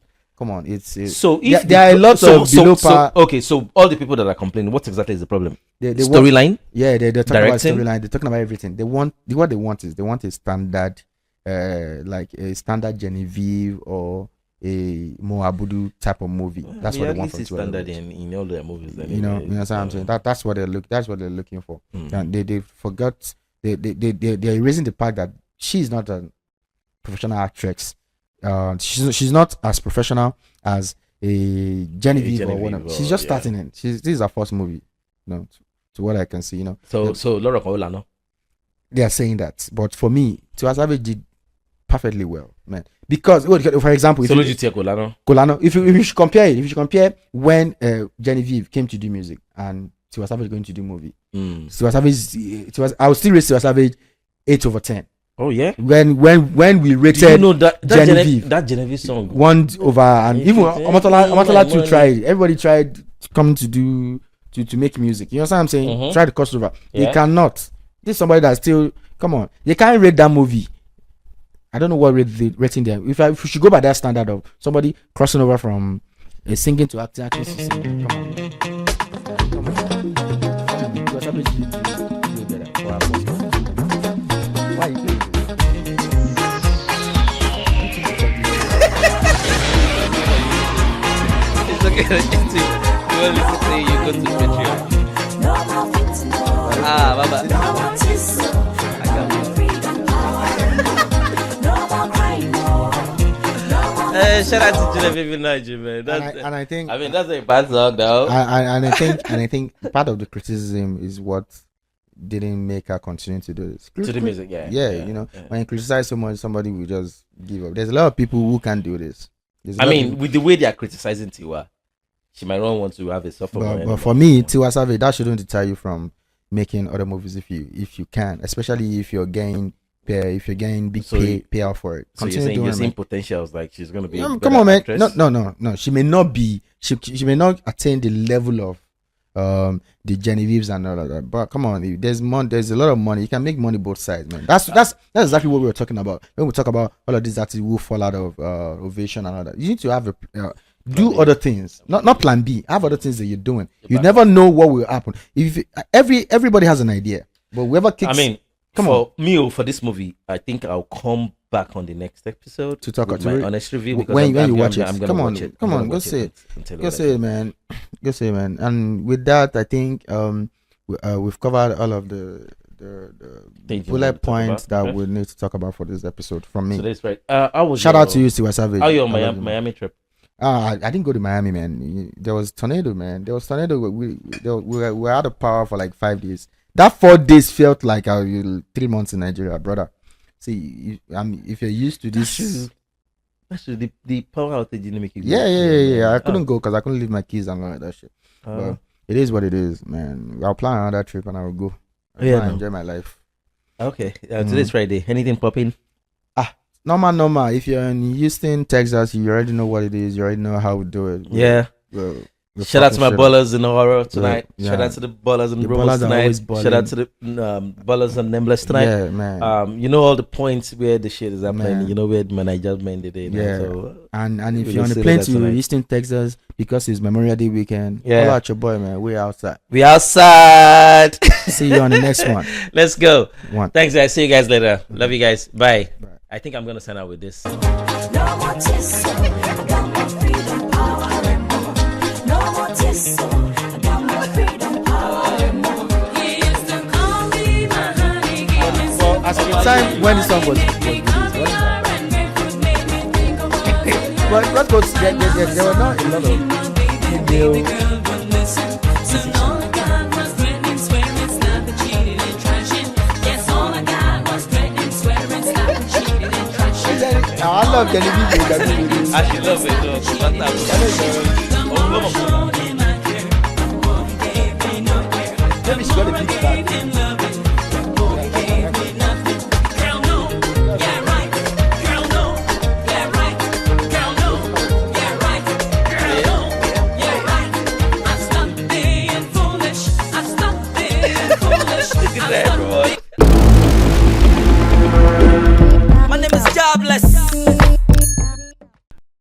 It's so if there are a lot of below par. Okay, so all the people that are complaining, what exactly is the problem? They Storyline. Yeah, they're talking about Directing? storyline. They're talking about everything. What they want a standard, like a standard Genevieve or a Moabudu type of movie. That's what they want from standard in all their movies. Anyway. You know what I'm saying? That's what That's what they're looking for. And they forgot. They're erasing the fact that she's not a professional actress. She's not as professional as a Genevieve or whatever. She's just starting in. This is her first movie. To what I can see, So Laura Kola, no? They are saying that, but for me, Tiwa Savage did perfectly well, man. Because, for example, if you should compare when Genevieve came to do music and Tiwa Savage going to do movie, Tiwa Savage, I would still rate Tiwa Savage 8/10. Oh yeah. When we rated Genevieve, that Genevieve song 1 over, and even Omotola too tried. Everybody tried coming to do to make music. You know what I'm saying? Try to cross over. Yeah. They cannot. This is somebody that still come on. They can't rate that movie. I don't know what rating them. If we should go by that standard of somebody crossing over from singing to acting to singing. Come on. Why you playing this? It's okay. You want me to say you go to Patreon? Baba. Shout out to Genevieve Niger, man. I think that's a bad song, though. I think part of the criticism is what didn't make her continue to do this. To the music, when you criticize so much, somebody will just give up. There's a lot of people who can't do this. With the way they are criticizing Tiwa, she might not want to have a software. But for me, Tiwa Savage, that shouldn't deter you from making other movies if you can, especially if you're getting big payout for it. So you're seeing potentials, like she's gonna be. Come on, man. Actress. No. She may not be. She may not attain the level of the Genevieves and all of that. But come on, there's a lot of money. You can make money both sides, man. That's exactly what we were talking about when we talk about all of these artists who fall out of Ovation and all that. You need to have do other things, not plan B. Have other things that you're doing. You never know what will happen. If everybody has an idea, but whoever kicks. For this movie, I think I'll come back on the next episode to talk about my honest review. Because when you watch it, I'm gonna watch it. Come on, go say it, man. And with that, I think we've covered all of the bullet points that we need to talk about for this episode from me. So that's right. Shout out to you, Tiwa Savage. How your Miami trip? I didn't go to Miami, man. There was tornado, man. We were out of power for like 5 days. That 4 days felt like 3 months in Nigeria, brother. See, if you're used to this, actually the power outage didn't make it. Yeah. I couldn't go because I couldn't leave my keys and all that shit. But it is what it is, man. I'll plan another trip and I'll go. I'll enjoy my life. Okay, today's Friday. Anything popping? Normal. If you're in Houston, Texas, you already know what it is. You already know how we do it. Shout out to my ballers in horror tonight. Shout out to the ballers and Rumors tonight. Shout out to the ballers and Nameless tonight. Yeah, man. You know all the points where the shit is happening. You know where my Nigerian man did it. Yeah. So, and if you're on the plane to Houston, Texas, because it's Memorial Day weekend, follow out your boy, man. We're outside. See you on the next one. Let's go. Thanks, guys. See you guys later. Love you guys. Bye. I think I'm gonna sign out with this. As the time when the song was released, but what goes there were not a lot of female. I love Genevieve. I should love it though. Maybe she got a big bag.